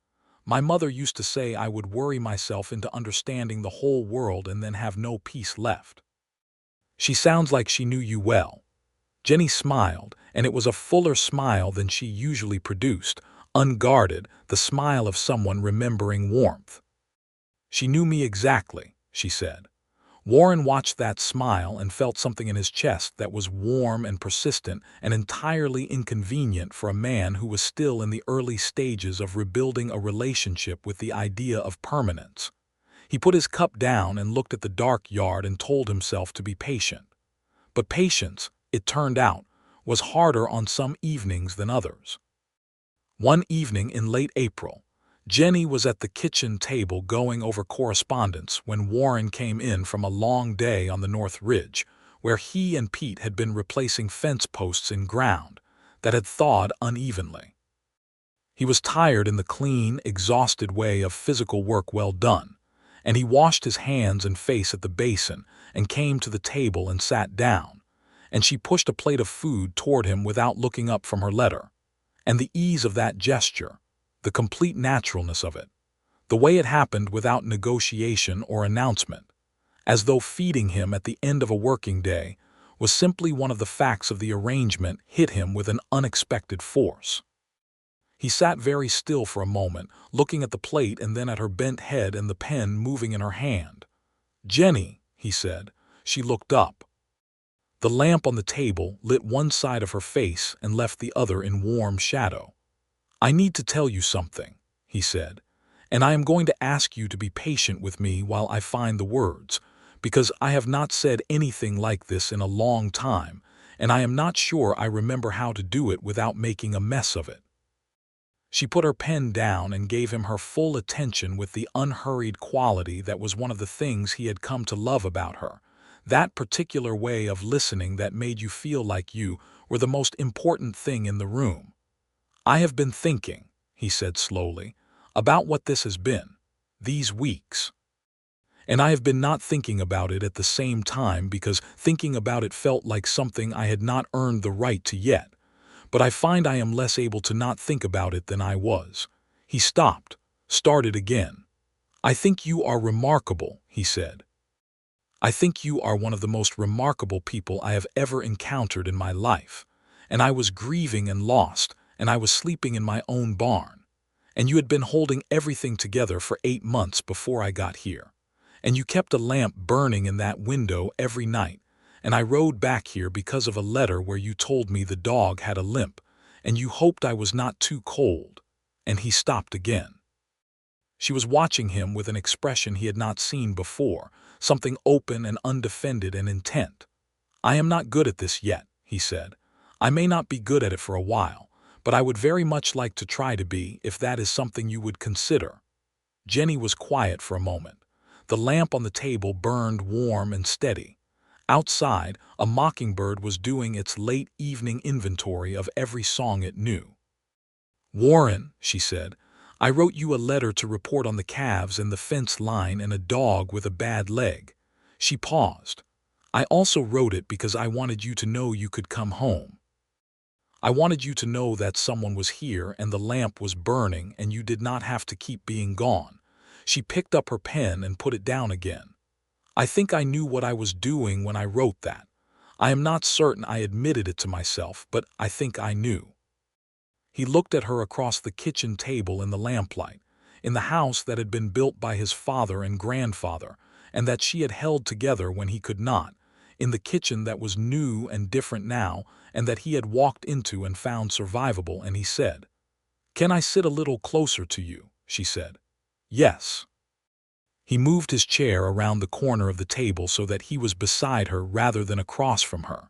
"My mother used to say I would worry myself into understanding the whole world and then have no peace left." "She sounds like she knew you well." Jennie smiled, and it was a fuller smile than she usually produced, unguarded, the smile of someone remembering warmth. "She knew me exactly," she said. Warren watched that smile and felt something in his chest that was warm and persistent and entirely inconvenient for a man who was still in the early stages of rebuilding a relationship with the idea of permanence. He put his cup down and looked at the dark yard and told himself to be patient. But patience, it turned out, was harder on some evenings than others. One evening in late April, Jennie was at the kitchen table going over correspondence when Warren came in from a long day on the North Ridge, where he and Pete had been replacing fence posts in ground that had thawed unevenly. He was tired in the clean, exhausted way of physical work well done, and he washed his hands and face at the basin and came to the table and sat down, and she pushed a plate of food toward him without looking up from her letter. And the ease of that gesture, the complete naturalness of it, the way it happened without negotiation or announcement, as though feeding him at the end of a working day, was simply one of the facts of the arrangement hit him with an unexpected force. He sat very still for a moment, looking at the plate and then at her bent head and the pen moving in her hand. "Jennie," he said. She looked up. The lamp on the table lit one side of her face and left the other in warm shadow. "I need to tell you something," he said, "and I am going to ask you to be patient with me while I find the words, because I have not said anything like this in a long time, and I am not sure I remember how to do it without making a mess of it." She put her pen down and gave him her full attention with the unhurried quality that was one of the things he had come to love about her, that particular way of listening that made you feel like you were the most important thing in the room. "I have been thinking," he said slowly, "about what this has been, these weeks. And I have been not thinking about it at the same time because thinking about it felt like something I had not earned the right to yet. But I find I am less able to not think about it than I was." He stopped, started again. "I think you are remarkable," he said. "I think you are one of the most remarkable people I have ever encountered in my life. And I was grieving and lost, and I was sleeping in my own barn. And you had been holding everything together for 8 months before I got here. And you kept a lamp burning in that window every night. And I rode back here because of a letter where you told me the dog had a limp, and you hoped I was not too cold." And he stopped again. She was watching him with an expression he had not seen before, something open and undefended and intent. "I am not good at this yet," he said. "I may not be good at it for a while, but I would very much like to try to be, if that is something you would consider." Jennie was quiet for a moment. The lamp on the table burned warm and steady. Outside, a mockingbird was doing its late evening inventory of every song it knew. "Warren," she said, "I wrote you a letter to report on the calves and the fence line and a dog with a bad leg." She paused. "I also wrote it because I wanted you to know you could come home. I wanted you to know that someone was here and the lamp was burning and you did not have to keep being gone." She picked up her pen and put it down again. "I think I knew what I was doing when I wrote that. I am not certain I admitted it to myself, but I think I knew." He looked at her across the kitchen table in the lamplight, in the house that had been built by his father and grandfather, and that she had held together when he could not, in the kitchen that was new and different now, and that he had walked into and found survivable, and he said, "Can I sit a little closer to you?" She said, "Yes." He moved his chair around the corner of the table so that he was beside her rather than across from her,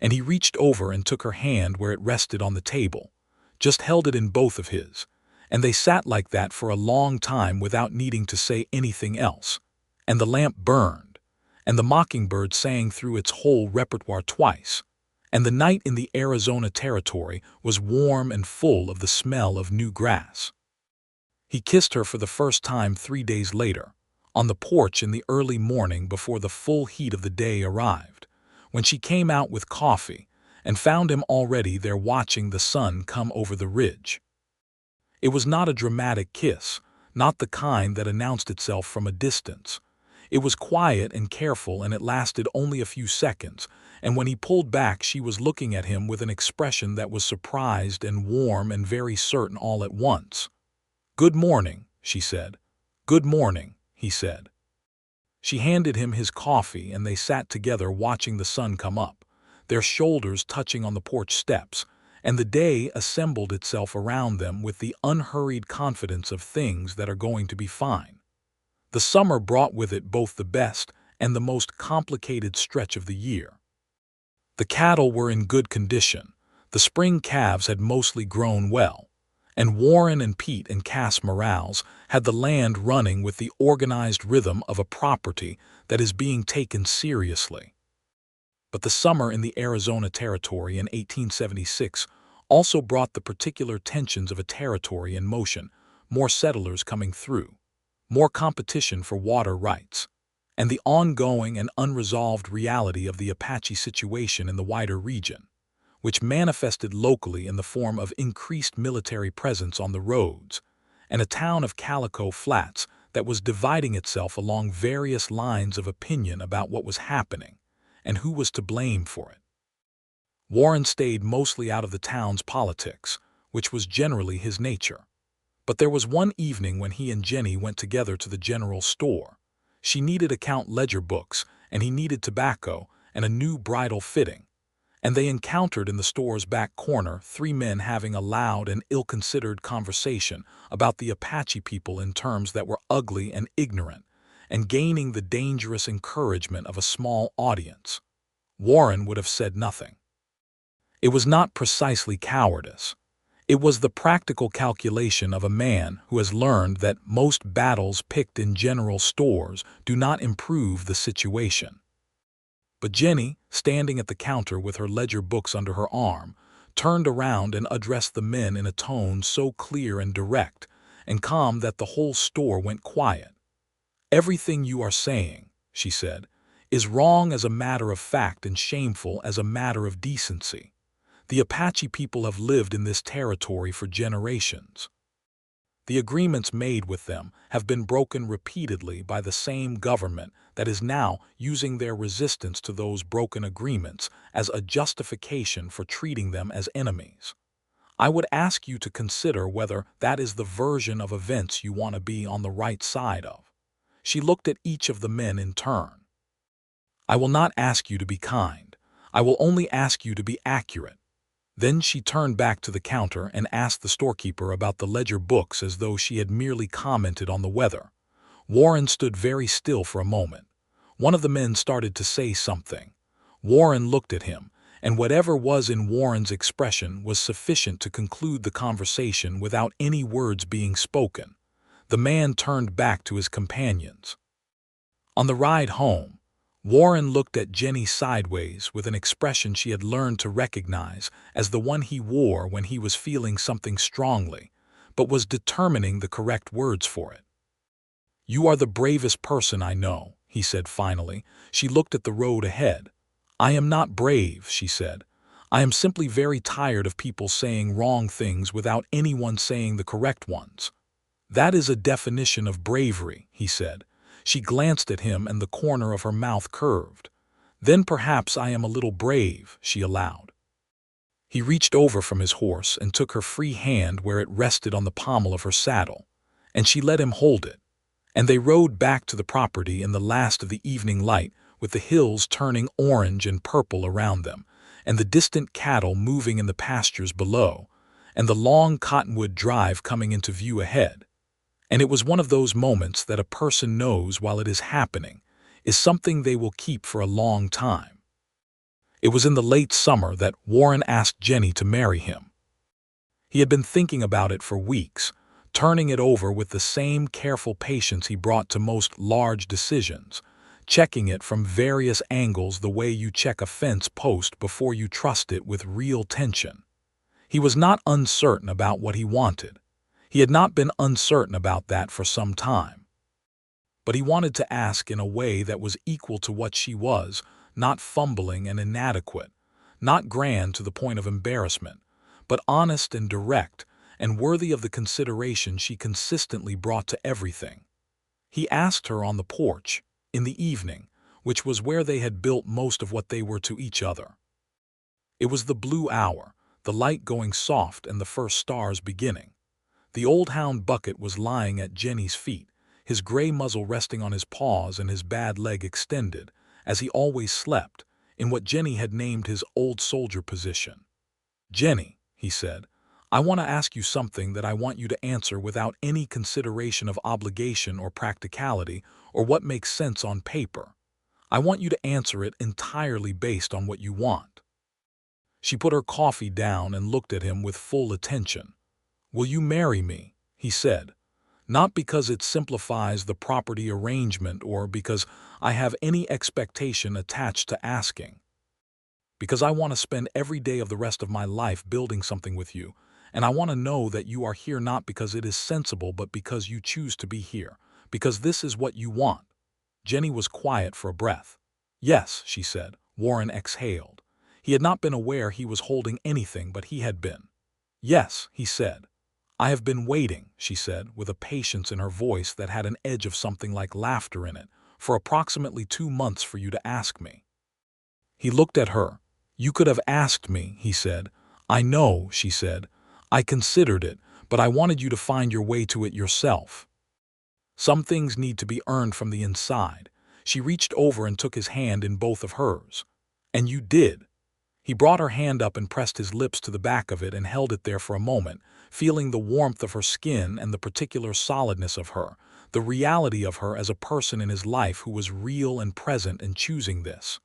and he reached over and took her hand where it rested on the table, just held it in both of his, and they sat like that for a long time without needing to say anything else, and the lamp burned, and the mockingbird sang through its whole repertoire twice, and the night in the Arizona territory was warm and full of the smell of new grass. He kissed her for the first time 3 days later, on the porch in the early morning before the full heat of the day arrived, when she came out with coffee and found him already there watching the sun come over the ridge. It was not a dramatic kiss, not the kind that announced itself from a distance. It was quiet and careful, and it lasted only a few seconds, and when he pulled back she was looking at him with an expression that was surprised and warm and very certain all at once. "Good morning," she said. "Good morning," he said. She handed him his coffee and they sat together watching the sun come up, their shoulders touching on the porch steps, and the day assembled itself around them with the unhurried confidence of things that are going to be fine. The summer brought with it both the best and the most complicated stretch of the year. The cattle were in good condition, the spring calves had mostly grown well, and Warren and Pete and Cass Morales had the land running with the organized rhythm of a property that is being taken seriously. But the summer in the Arizona Territory in 1876 also brought the particular tensions of a territory in motion, more settlers coming through, more competition for water rights, and the ongoing and unresolved reality of the Apache situation in the wider region, which manifested locally in the form of increased military presence on the roads, and a town of Calico Flats that was dividing itself along various lines of opinion about what was happening and who was to blame for it. Warren stayed mostly out of the town's politics, which was generally his nature. But there was one evening when he and Jennie went together to the general store. She needed account ledger books, and he needed tobacco and a new bridle fitting. And they encountered in the store's back corner 3 men having a loud and ill-considered conversation about the Apache people in terms that were ugly and ignorant, and gaining the dangerous encouragement of a small audience. Warren would have said nothing. It was not precisely cowardice. It was the practical calculation of a man who has learned that most battles picked in general stores do not improve the situation. But Jennie, standing at the counter with her ledger books under her arm, turned around and addressed the men in a tone so clear and direct and calm that the whole store went quiet. "Everything you are saying," she said, "is wrong as a matter of fact and shameful as a matter of decency. The Apache people have lived in this territory for generations. The agreements made with them have been broken repeatedly by the same government that is now using their resistance to those broken agreements as a justification for treating them as enemies. I would ask you to consider whether that is the version of events you want to be on the right side of." She looked at each of the men in turn. "I will not ask you to be kind. I will only ask you to be accurate." Then she turned back to the counter and asked the storekeeper about the ledger books as though she had merely commented on the weather. Warren stood very still for a moment. One of the men started to say something. Warren looked at him, and whatever was in Warren's expression was sufficient to conclude the conversation without any words being spoken. The man turned back to his companions. On the ride home, Warren looked at Jennie sideways with an expression she had learned to recognize as the one he wore when he was feeling something strongly, but was determining the correct words for it. "You are the bravest person I know," he said finally. She looked at the road ahead. "I am not brave," she said. "I am simply very tired of people saying wrong things without anyone saying the correct ones." "That is a definition of bravery," he said. She glanced at him and the corner of her mouth curved. "Then perhaps I am a little brave," she allowed. He reached over from his horse and took her free hand where it rested on the pommel of her saddle, and she let him hold it. And they rode back to the property in the last of the evening light, with the hills turning orange and purple around them, and the distant cattle moving in the pastures below, and the long cottonwood drive coming into view ahead. And it was one of those moments that a person knows while it is happening is something they will keep for a long time. It was in the late summer that Warren asked Jennie to marry him. He had been thinking about it for weeks, turning it over with the same careful patience he brought to most large decisions, checking it from various angles the way you check a fence post before you trust it with real tension. He was not uncertain about what he wanted. He had not been uncertain about that for some time. But he wanted to ask in a way that was equal to what she was, not fumbling and inadequate, not grand to the point of embarrassment, but honest and direct and worthy of the consideration she consistently brought to everything. He asked her on the porch, in the evening, which was where they had built most of what they were to each other. It was the blue hour, the light going soft and the first stars beginning. The old hound Bucket was lying at Jennie's feet, his gray muzzle resting on his paws and his bad leg extended, as he always slept, in what Jennie had named his old soldier position. "Jennie," he said, "I want to ask you something that I want you to answer without any consideration of obligation or practicality or what makes sense on paper. I want you to answer it entirely based on what you want." She put her coffee down and looked at him with full attention. "Will you marry me?" he said. "Not because it simplifies the property arrangement or because I have any expectation attached to asking. Because I want to spend every day of the rest of my life building something with you, and I want to know that you are here not because it is sensible but because you choose to be here, because this is what you want." Jennie was quiet for a breath. "Yes," she said. Warren exhaled. He had not been aware he was holding anything, but he had been. "Yes," he said. "I have been waiting," she said, with a patience in her voice that had an edge of something like laughter in it, "for approximately 2 months for you to ask me." He looked at her. "You could have asked me," he said. "I know," she said. "I considered it, but I wanted you to find your way to it yourself. Some things need to be earned from the inside." She reached over and took his hand in both of hers. "And you did." He brought her hand up and pressed his lips to the back of it and held it there for a moment, feeling the warmth of her skin and the particular solidness of her, the reality of her as a person in his life who was real and present in choosing this.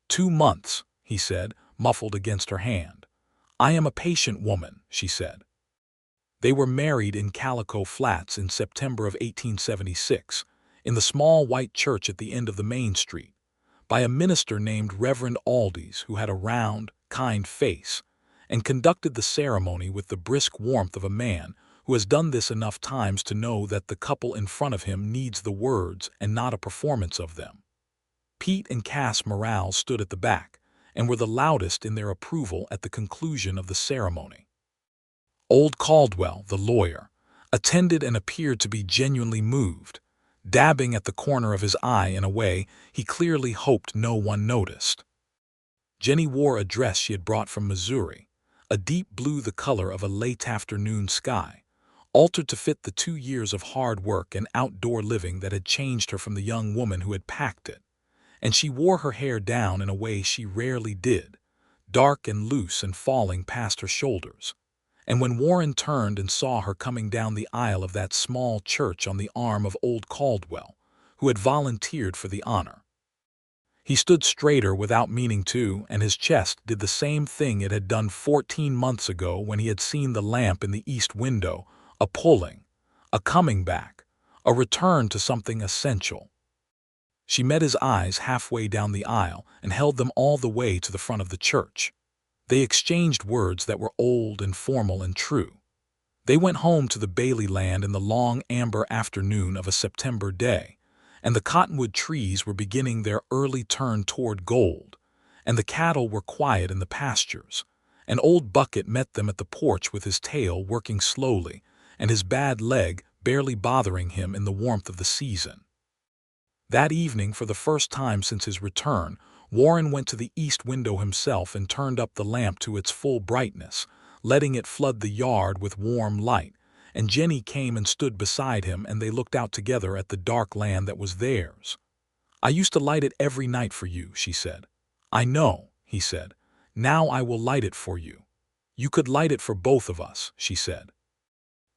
"2 months," he said, muffled against her hand. "I am a patient woman," she said. They were married in Calico Flats in September of 1876, in the small white church at the end of the main street, by a minister named Reverend Aldies, who had a round, kind face, and conducted the ceremony with the brisk warmth of a man who has done this enough times to know that the couple in front of him needs the words and not a performance of them. Pete and Cass Morale stood at the back, and were the loudest in their approval at the conclusion of the ceremony. Old Caldwell, the lawyer, attended and appeared to be genuinely moved, dabbing at the corner of his eye in a way he clearly hoped no one noticed. Jennie wore a dress she had brought from Missouri, a deep blue the color of a late afternoon sky, altered to fit the 2 years of hard work and outdoor living that had changed her from the young woman who had packed it, and she wore her hair down in a way she rarely did, dark and loose and falling past her shoulders. And when Warren turned and saw her coming down the aisle of that small church on the arm of old Caldwell, who had volunteered for the honor, he stood straighter without meaning to, and his chest did the same thing it had done 14 months ago when he had seen the lamp in the east window, a pulling, a coming back, a return to something essential. She met his eyes halfway down the aisle and held them all the way to the front of the church. They exchanged words that were old and formal and true. They went home to the Bailey land in the long amber afternoon of a September day, and the cottonwood trees were beginning their early turn toward gold, and the cattle were quiet in the pastures, and old Bucket met them at the porch with his tail working slowly and his bad leg barely bothering him in the warmth of the season. That evening, for the first time since his return, Warren went to the east window himself and turned up the lamp to its full brightness, letting it flood the yard with warm light, and Jennie came and stood beside him, and they looked out together at the dark land that was theirs. "I used to light it every night for you," she said. "I know," he said. "Now I will light it for you. You could light it for both of us," she said.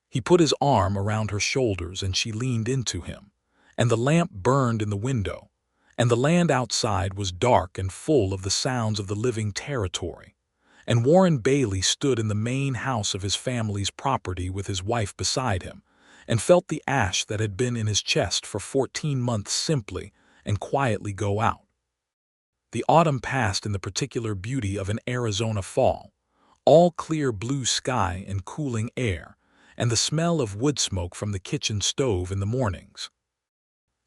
He put his arm around her shoulders and she leaned into him, and the lamp burned in the window, and the land outside was dark and full of the sounds of the living territory, and Warren Bailey stood in the main house of his family's property with his wife beside him, and felt the ash that had been in his chest for 14 months simply and quietly go out. The autumn passed in the particular beauty of an Arizona fall, all clear blue sky and cooling air, and the smell of wood smoke from the kitchen stove in the mornings.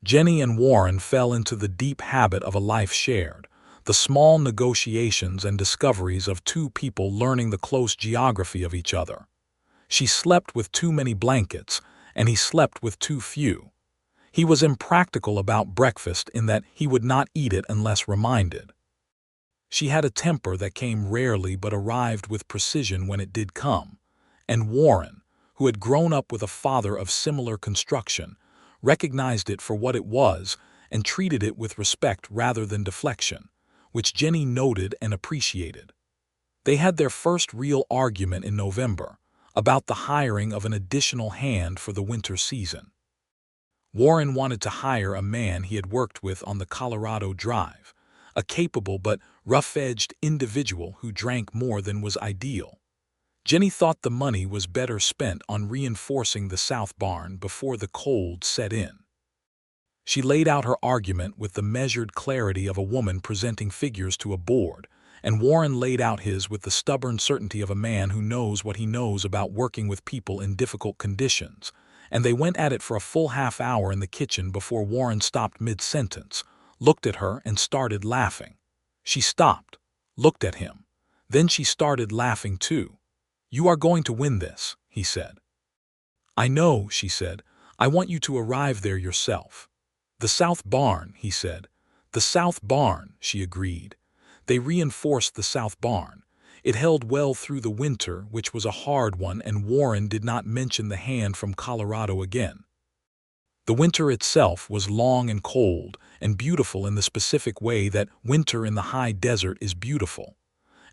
Jennie and Warren fell into the deep habit of a life shared, the small negotiations and discoveries of two people learning the close geography of each other. She slept with too many blankets, and he slept with too few. He was impractical about breakfast in that he would not eat it unless reminded. She had a temper that came rarely but arrived with precision when it did come, and Warren, who had grown up with a father of similar construction, recognized it for what it was, and treated it with respect rather than deflection, which Jennie noted and appreciated. They had their first real argument in November about the hiring of an additional hand for the winter season. Warren wanted to hire a man he had worked with on the Colorado Drive, a capable but rough-edged individual who drank more than was ideal. Jennie thought the money was better spent on reinforcing the south barn before the cold set in. She laid out her argument with the measured clarity of a woman presenting figures to a board, and Warren laid out his with the stubborn certainty of a man who knows what he knows about working with people in difficult conditions, and they went at it for a full half hour in the kitchen before Warren stopped mid-sentence, looked at her and started laughing. She stopped, looked at him. Then she started laughing too. "You are going to win this," he said. "I know," she said. "I want you to arrive there yourself." "The south barn," he said. "The south barn," she agreed. They reinforced the south barn. It held well through the winter, which was a hard one, and Warren did not mention the hand from Colorado again. The winter itself was long and cold, and beautiful in the specific way that winter in the high desert is beautiful.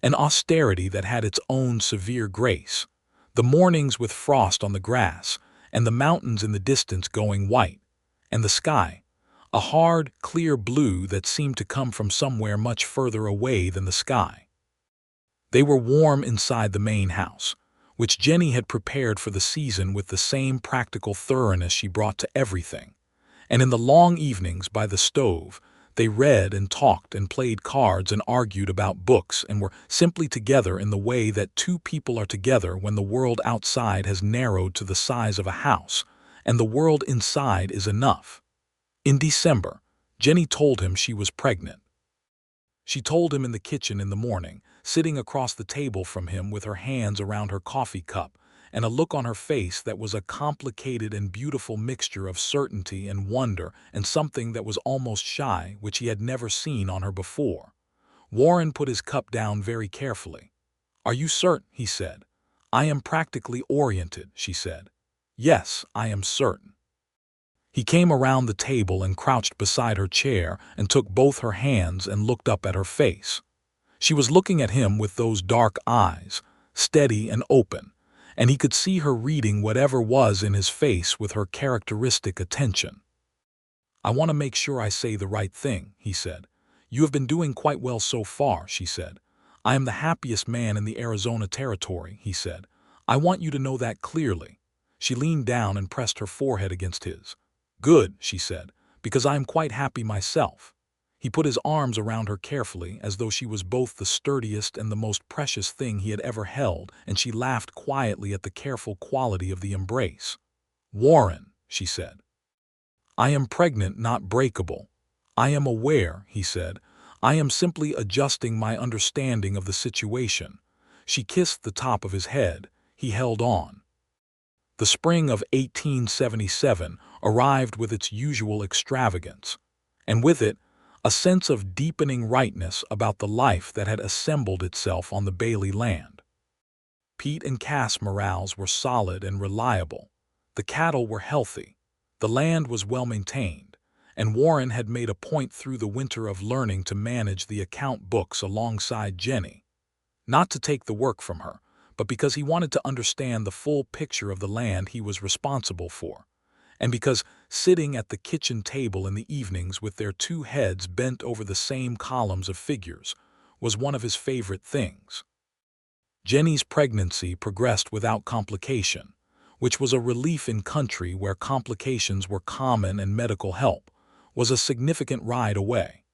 An austerity that had its own severe grace. The mornings with frost on the grass, and the mountains in the distance going white, and the sky, a hard, clear blue that seemed to come from somewhere much further away than the sky. They were warm inside the main house, which Jennie had prepared for the season with the same practical thoroughness she brought to everything. And in the long evenings by the stove, they read and talked and played cards and argued about books and were simply together in the way that two people are together when the world outside has narrowed to the size of a house, and the world inside is enough. In December, Jennie told him she was pregnant. She told him in the kitchen in the morning, sitting across the table from him with her hands around her coffee cup and a look on her face that was a complicated and beautiful mixture of certainty and wonder and something that was almost shy, which he had never seen on her before. Warren put his cup down very carefully. "Are you certain?" he said. "I am practically oriented," she said. "Yes, I am certain." He came around the table and crouched beside her chair and took both her hands and looked up at her face. She was looking at him with those dark eyes, steady and open, and he could see her reading whatever was in his face with her characteristic attention. "I want to make sure I say the right thing," he said. "You have been doing quite well so far," she said. "I am the happiest man in the Arizona Territory," he said. "I want you to know that clearly." She leaned down and pressed her forehead against his. "Good," she said, "because I am quite happy myself." He put his arms around her carefully, as though she was both the sturdiest and the most precious thing he had ever held, and she laughed quietly at the careful quality of the embrace. "Warren," she said, "I am pregnant, not breakable." "I am aware," he said. "I am simply adjusting my understanding of the situation." She kissed the top of his head. He held on. The spring of 1877 arrived with its usual extravagance, and with it, a sense of deepening rightness about the life that had assembled itself on the Bailey land. Pete and Cass' morals were solid and reliable. The cattle were healthy. The land was well maintained, and Warren had made a point through the winter of learning to manage the account books alongside Jennie. Not to take the work from her, but because he wanted to understand the full picture of the land he was responsible for, and because sitting at the kitchen table in the evenings with their two heads bent over the same columns of figures was one of his favorite things. Jennie's pregnancy progressed without complication, which was a relief in country where complications were common and medical help was a significant ride away.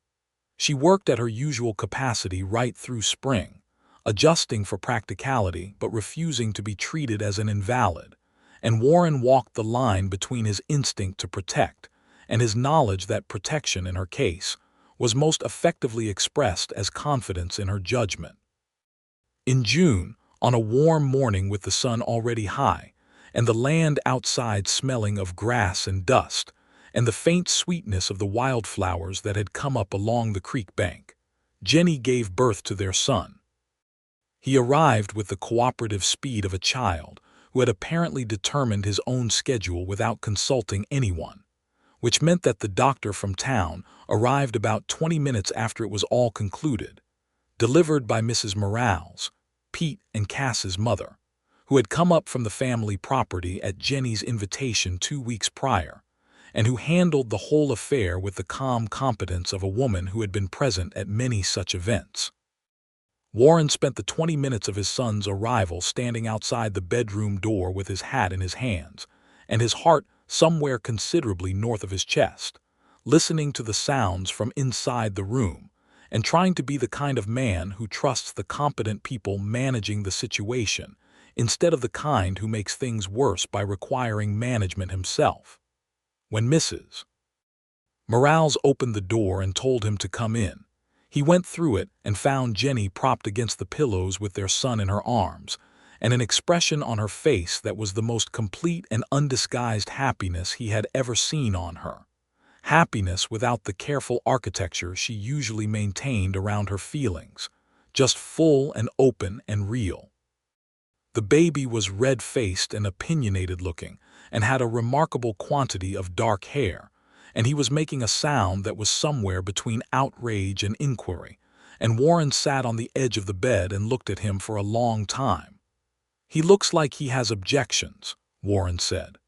She worked at her usual capacity right through spring, adjusting for practicality but refusing to be treated as an invalid, and Warren walked the line between his instinct to protect and his knowledge that protection in her case was most effectively expressed as confidence in her judgment. In June, on a warm morning with the sun already high, and the land outside smelling of grass and dust, and the faint sweetness of the wildflowers that had come up along the creek bank, Jennie gave birth to their son. He arrived with the cooperative speed of a child who had apparently determined his own schedule without consulting anyone, which meant that the doctor from town arrived about 20 minutes after it was all concluded, delivered by Mrs. Morales, Pete and Cass's mother, who had come up from the family property at Jennie's invitation 2 weeks prior, and who handled the whole affair with the calm competence of a woman who had been present at many such events. Warren spent the 20 minutes of his son's arrival standing outside the bedroom door with his hat in his hands, and his heart somewhere considerably north of his chest, listening to the sounds from inside the room, and trying to be the kind of man who trusts the competent people managing the situation, instead of the kind who makes things worse by requiring management himself. When Mrs. Morales opened the door and told him to come in, he went through it and found Jennie propped against the pillows with their son in her arms, and an expression on her face that was the most complete and undisguised happiness he had ever seen on her. Happiness without the careful architecture she usually maintained around her feelings, just full and open and real. The baby was red-faced and opinionated-looking, and had a remarkable quantity of dark hair, and he was making a sound that was somewhere between outrage and inquiry, and Warren sat on the edge of the bed and looked at him for a long time. "He looks like he has objections," Warren said.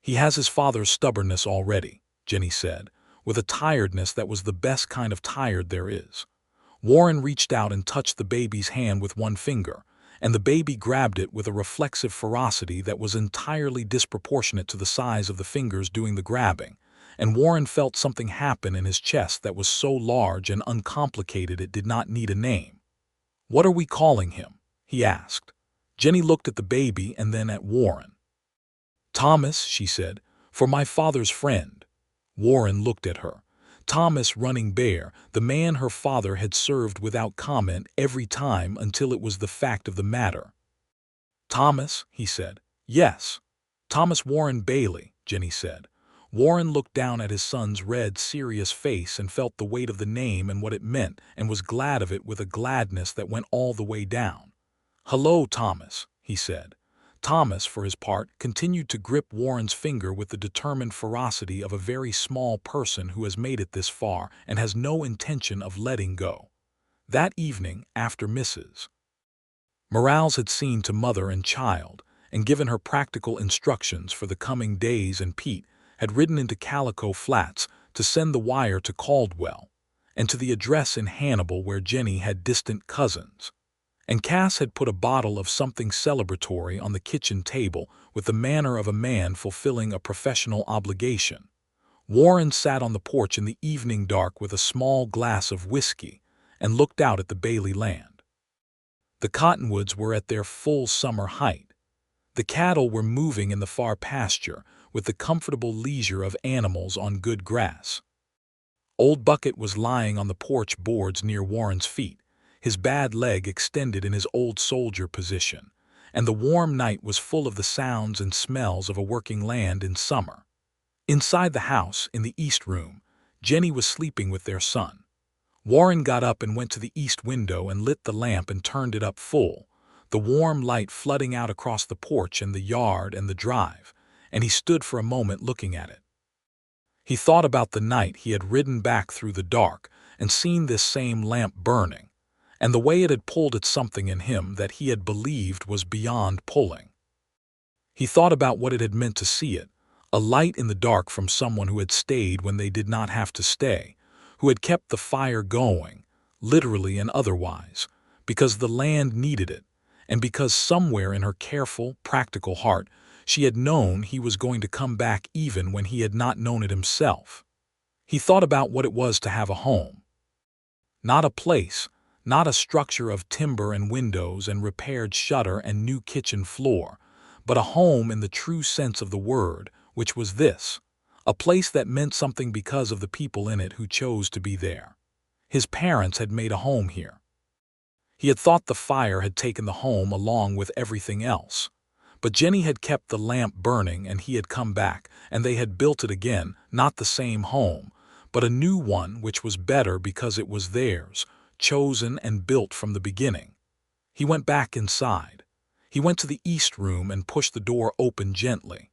"He has his father's stubbornness already," Jennie said, with a tiredness that was the best kind of tired there is. Warren reached out and touched the baby's hand with one finger, and the baby grabbed it with a reflexive ferocity that was entirely disproportionate to the size of the fingers doing the grabbing, and Warren felt something happen in his chest that was so large and uncomplicated it did not need a name. "What are we calling him?" he asked. Jennie looked at the baby and then at Warren. "Thomas," she said, "for my father's friend." Warren looked at her. Thomas Running Bear, the man her father had served without comment every time until it was the fact of the matter. "Thomas," he said. "Yes. Thomas Warren Bailey," Jennie said. Warren looked down at his son's red, serious face and felt the weight of the name and what it meant, and was glad of it with a gladness that went all the way down. "Hello, Thomas," he said. Thomas, for his part, continued to grip Warren's finger with the determined ferocity of a very small person who has made it this far and has no intention of letting go. That evening, after Mrs. Morales had seen to mother and child and given her practical instructions for the coming days, and Pete had ridden into Calico Flats to send the wire to Caldwell and to the address in Hannibal where Jennie had distant cousins, and Cass had put a bottle of something celebratory on the kitchen table with the manner of a man fulfilling a professional obligation. Warren sat on the porch in the evening dark with a small glass of whiskey and looked out at the Bailey land. The cottonwoods were at their full summer height. The cattle were moving in the far pasture with the comfortable leisure of animals on good grass. Old Bucket was lying on the porch boards near Warren's feet, his bad leg extended in his old soldier position, and the warm night was full of the sounds and smells of a working land in summer. Inside the house, in the east room, Jennie was sleeping with their son. Warren got up and went to the east window and lit the lamp and turned it up full, the warm light flooding out across the porch and the yard and the drive, and he stood for a moment looking at it. He thought about the night he had ridden back through the dark and seen this same lamp burning, and the way it had pulled at something in him that he had believed was beyond pulling. He thought about what it had meant to see it, a light in the dark from someone who had stayed when they did not have to stay, who had kept the fire going, literally and otherwise, because the land needed it, and because somewhere in her careful, practical heart she had known he was going to come back even when he had not known it himself. He thought about what it was to have a home. Not a place, not a structure of timber and windows and repaired shutter and new kitchen floor, but a home in the true sense of the word, which was this, a place that meant something because of the people in it who chose to be there. His parents had made a home here. He had thought the fire had taken the home along with everything else, but Jennie had kept the lamp burning and he had come back, and they had built it again, not the same home, but a new one which was better because it was theirs, chosen and built from the beginning. He went back inside. He went to the east room and pushed the door open gently.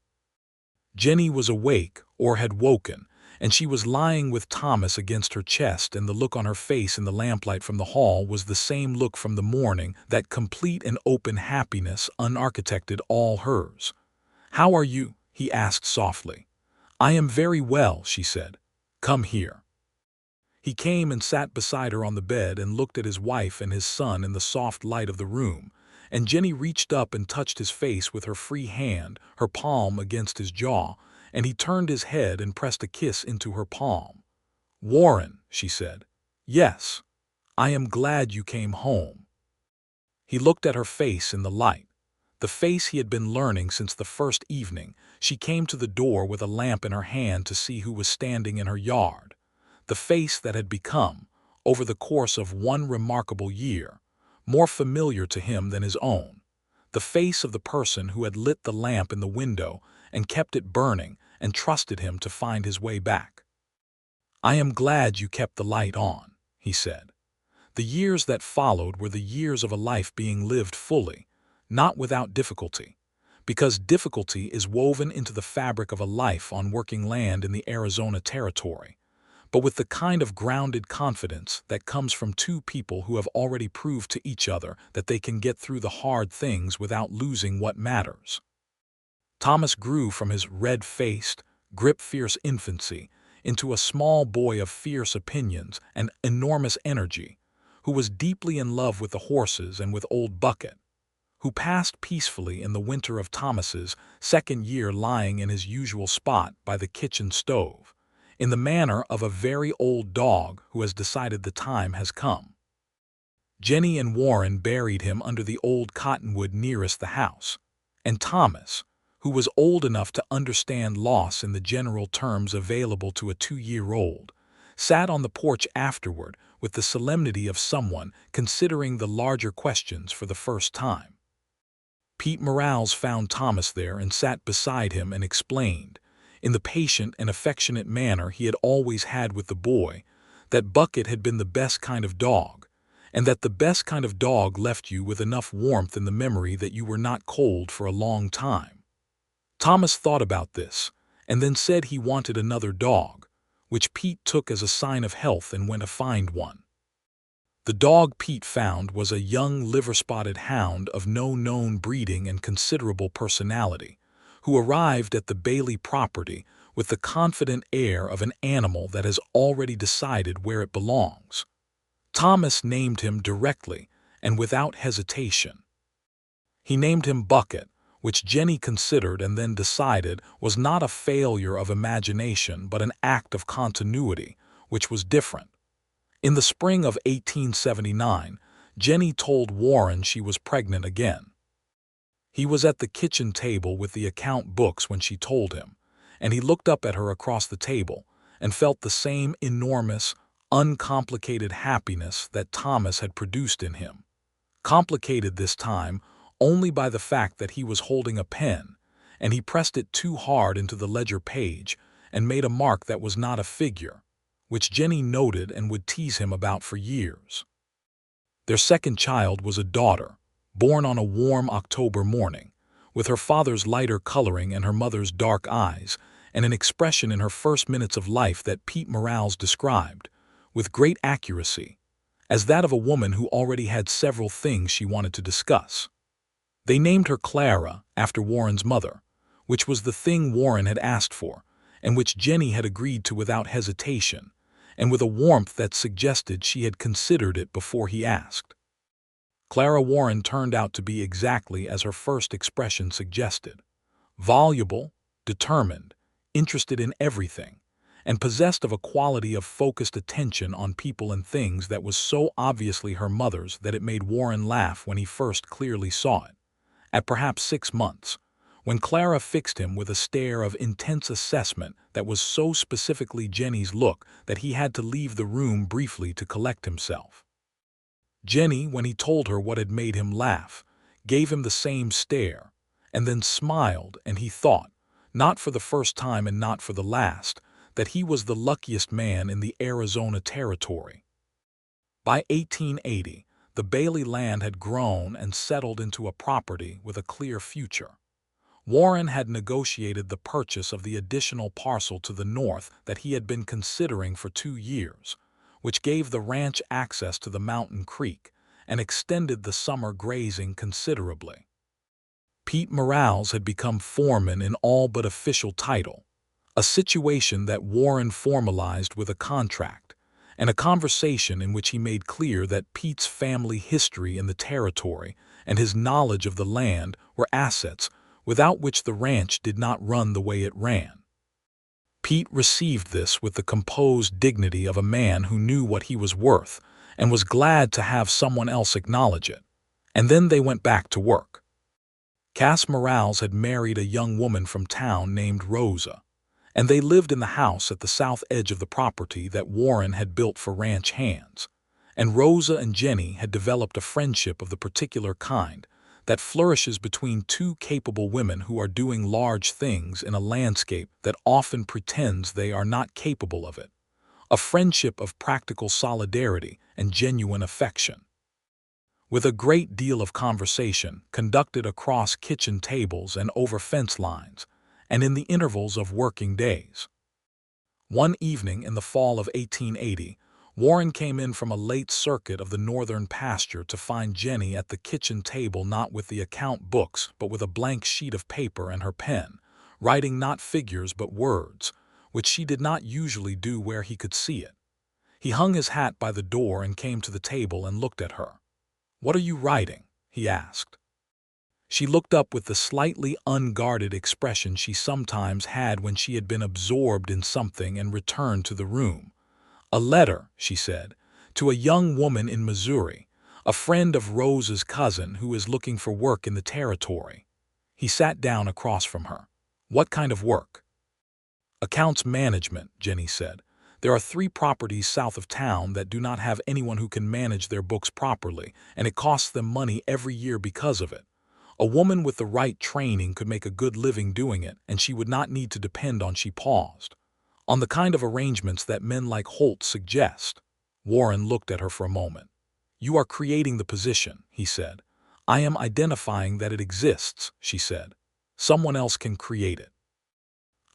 Jennie was awake, or had woken, and she was lying with Thomas against her chest, and the look on her face in the lamplight from the hall was the same look from the morning, that complete and open happiness, unarchitected, all hers. "How are you?" he asked softly. "I am very well," she said. "Come here." He came and sat beside her on the bed and looked at his wife and his son in the soft light of the room, and Jennie reached up and touched his face with her free hand, her palm against his jaw, and he turned his head and pressed a kiss into her palm. "Warren," she said. "Yes. I am glad you came home." He looked at her face in the light, the face he had been learning since the first evening. She came to the door with a lamp in her hand to see who was standing in her yard. The face that had become, over the course of one remarkable year, more familiar to him than his own. The face of the person who had lit the lamp in the window and kept it burning and trusted him to find his way back. "I am glad you kept the light on," he said. The years that followed were the years of a life being lived fully, not without difficulty, because difficulty is woven into the fabric of a life on working land in the Arizona Territory, but with the kind of grounded confidence that comes from two people who have already proved to each other that they can get through the hard things without losing what matters. Thomas grew from his red-faced, grip-fierce infancy into a small boy of fierce opinions and enormous energy, who was deeply in love with the horses and with Old Bucket, who passed peacefully in the winter of Thomas's second year lying in his usual spot by the kitchen stove, in the manner of a very old dog who has decided the time has come. Jennie and Warren buried him under the old cottonwood nearest the house, and Thomas, who was old enough to understand loss in the general terms available to a 2-year-old, sat on the porch afterward with the solemnity of someone considering the larger questions for the first time. Pete Morales found Thomas there and sat beside him and explained, in the patient and affectionate manner he had always had with the boy, that Bucket had been the best kind of dog, and that the best kind of dog left you with enough warmth in the memory that you were not cold for a long time. Thomas thought about this, and then said he wanted another dog, which Pete took as a sign of health and went to find one. The dog Pete found was a young liver-spotted hound of no known breeding and considerable personality, who arrived at the Bailey property with the confident air of an animal that has already decided where it belongs. Thomas named him directly and without hesitation. He named him Bucket, which Jennie considered and then decided was not a failure of imagination but an act of continuity, which was different. In the spring of 1879, Jennie told Warren she was pregnant again. He was at the kitchen table with the account books when she told him, and he looked up at her across the table and felt the same enormous, uncomplicated happiness that Thomas had produced in him. Complicated this time only by the fact that he was holding a pen, and he pressed it too hard into the ledger page and made a mark that was not a figure, which Jennie noted and would tease him about for years. Their second child was a daughter, born on a warm October morning, with her father's lighter coloring and her mother's dark eyes, and an expression in her first minutes of life that Pete Morales described, with great accuracy, as that of a woman who already had several things she wanted to discuss. They named her Clara, after Warren's mother, which was the thing Warren had asked for, and which Jennie had agreed to without hesitation, and with a warmth that suggested she had considered it before he asked. Clara Warren turned out to be exactly as her first expression suggested: voluble, determined, interested in everything, and possessed of a quality of focused attention on people and things that was so obviously her mother's that it made Warren laugh when he first clearly saw it. At perhaps 6 months, when Clara fixed him with a stare of intense assessment that was so specifically Jennie's look that he had to leave the room briefly to collect himself. Jennie, when he told her what had made him laugh, gave him the same stare, and then smiled, and he thought, not for the first time and not for the last, that he was the luckiest man in the Arizona Territory. By 1880, the Bailey land had grown and settled into a property with a clear future. Warren had negotiated the purchase of the additional parcel to the north that he had been considering for 2 years, which gave the ranch access to the mountain creek and extended the summer grazing considerably. Pete Morales had become foreman in all but official title, a situation that Warren formalized with a contract, and a conversation in which he made clear that Pete's family history in the territory and his knowledge of the land were assets without which the ranch did not run the way it ran. Pete received this with the composed dignity of a man who knew what he was worth and was glad to have someone else acknowledge it, and then they went back to work. Cass Morales had married a young woman from town named Rosa, and they lived in the house at the south edge of the property that Warren had built for ranch hands. And Rosa and Jennie had developed a friendship of the particular kind that flourishes between two capable women who are doing large things in a landscape that often pretends they are not capable of it, a friendship of practical solidarity and genuine affection. With a great deal of conversation conducted across kitchen tables and over fence lines, and in the intervals of working days. One evening in the fall of 1880, Warren came in from a late circuit of the northern pasture to find Jennie at the kitchen table, not with the account books but with a blank sheet of paper and her pen, writing not figures but words, which she did not usually do where he could see it. He hung his hat by the door and came to the table and looked at her. "What are you writing?" he asked. She looked up with the slightly unguarded expression she sometimes had when she had been absorbed in something and returned to the room. "A letter," she said, "to a young woman in Missouri, a friend of Rose's cousin who is looking for work in the territory." He sat down across from her. "What kind of work?" "Accounts management," Jennie said. "There are 3 properties south of town that do not have anyone who can manage their books properly, and it costs them money every year because of it. A woman with the right training could make a good living doing it, and she would not need to depend on," she paused, "on the kind of arrangements that men like Holt suggest." Warren looked at her for a moment. "You are creating the position," he said. "I am identifying that it exists," she said. "Someone else can create it.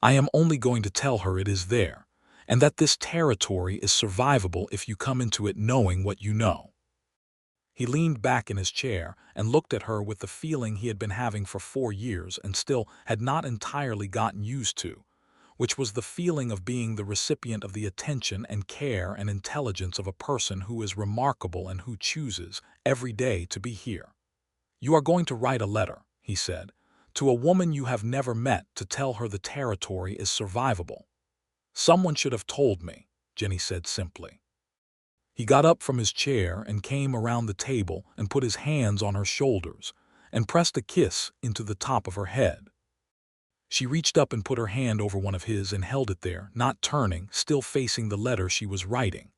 I am only going to tell her it is there, and that this territory is survivable if you come into it knowing what you know." He leaned back in his chair and looked at her with the feeling he had been having for 4 years and still had not entirely gotten used to, which was the feeling of being the recipient of the attention and care and intelligence of a person who is remarkable and who chooses, every day, to be here. "You are going to write a letter," he said, "to a woman you have never met to tell her the territory is survivable." "Someone should have told me," Jennie said simply. He got up from his chair and came around the table and put his hands on her shoulders and pressed a kiss into the top of her head. She reached up and put her hand over one of his and held it there, not turning, still facing the letter she was writing.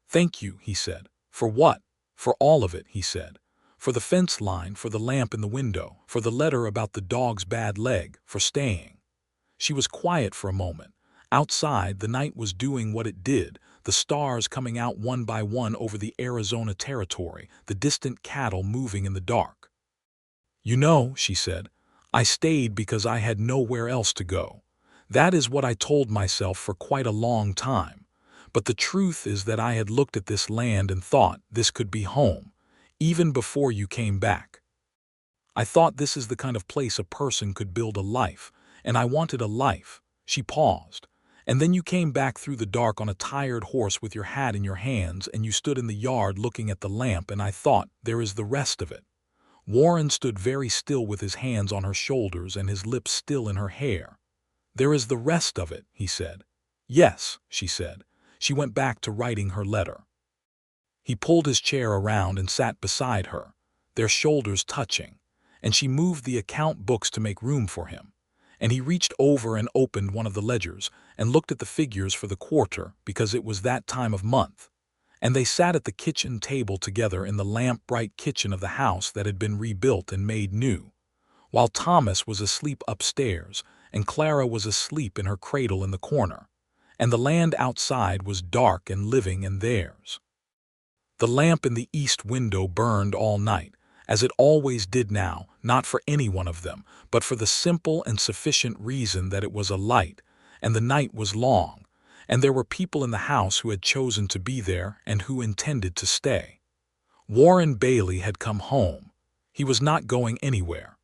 "Thank you," he said. "For what?" "For all of it," he said. "For the fence line, for the lamp in the window, for the letter about the dog's bad leg, for staying." She was quiet for a moment. Outside, the night was doing what it did, the stars coming out one by one over the Arizona territory, the distant cattle moving in the dark. "You know," she said, "I stayed because I had nowhere else to go. That is what I told myself for quite a long time. But the truth is that I had looked at this land and thought this could be home, even before you came back. I thought this is the kind of place a person could build a life, and I wanted a life." She paused. "And then you came back through the dark on a tired horse with your hat in your hands, and you stood in the yard looking at the lamp, and I thought, there is the rest of it." Warren stood very still with his hands on her shoulders and his lips still in her hair. "There is the rest of it," he said. "Yes," she said. She went back to writing her letter. He pulled his chair around and sat beside her, their shoulders touching, and she moved the account books to make room for him. And he reached over and opened one of the ledgers and looked at the figures for the quarter because it was that time of month. And they sat at the kitchen table together in the lamp-bright kitchen of the house that had been rebuilt and made new, while Thomas was asleep upstairs and Clara was asleep in her cradle in the corner, and the land outside was dark and living and theirs. The lamp in the east window burned all night, as it always did now, not for any one of them, but for the simple and sufficient reason that it was a light, and the night was long, and there were people in the house who had chosen to be there and who intended to stay. Warren Bailey had come home. He was not going anywhere.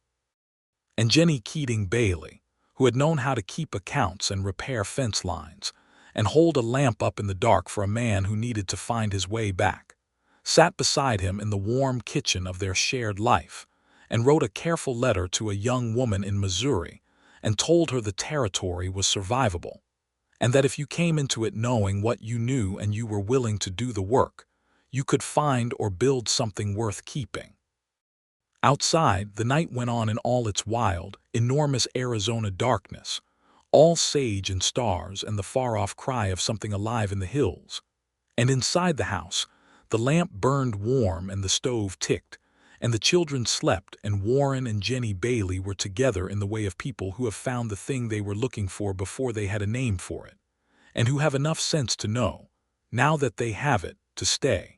And Jennie Keating Bailey, who had known how to keep accounts and repair fence lines, and hold a lamp up in the dark for a man who needed to find his way back, sat beside him in the warm kitchen of their shared life, and wrote a careful letter to a young woman in Missouri, and told her the territory was survivable, and that if you came into it knowing what you knew and you were willing to do the work, you could find or build something worth keeping. Outside, the night went on in all its wild, enormous Arizona darkness, all sage and stars and the far-off cry of something alive in the hills. And inside the house, the lamp burned warm and the stove ticked, and the children slept, and Warren and Jennie Bailey were together in the way of people who have found the thing they were looking for before they had a name for it, and who have enough sense to know, now that they have it, to stay.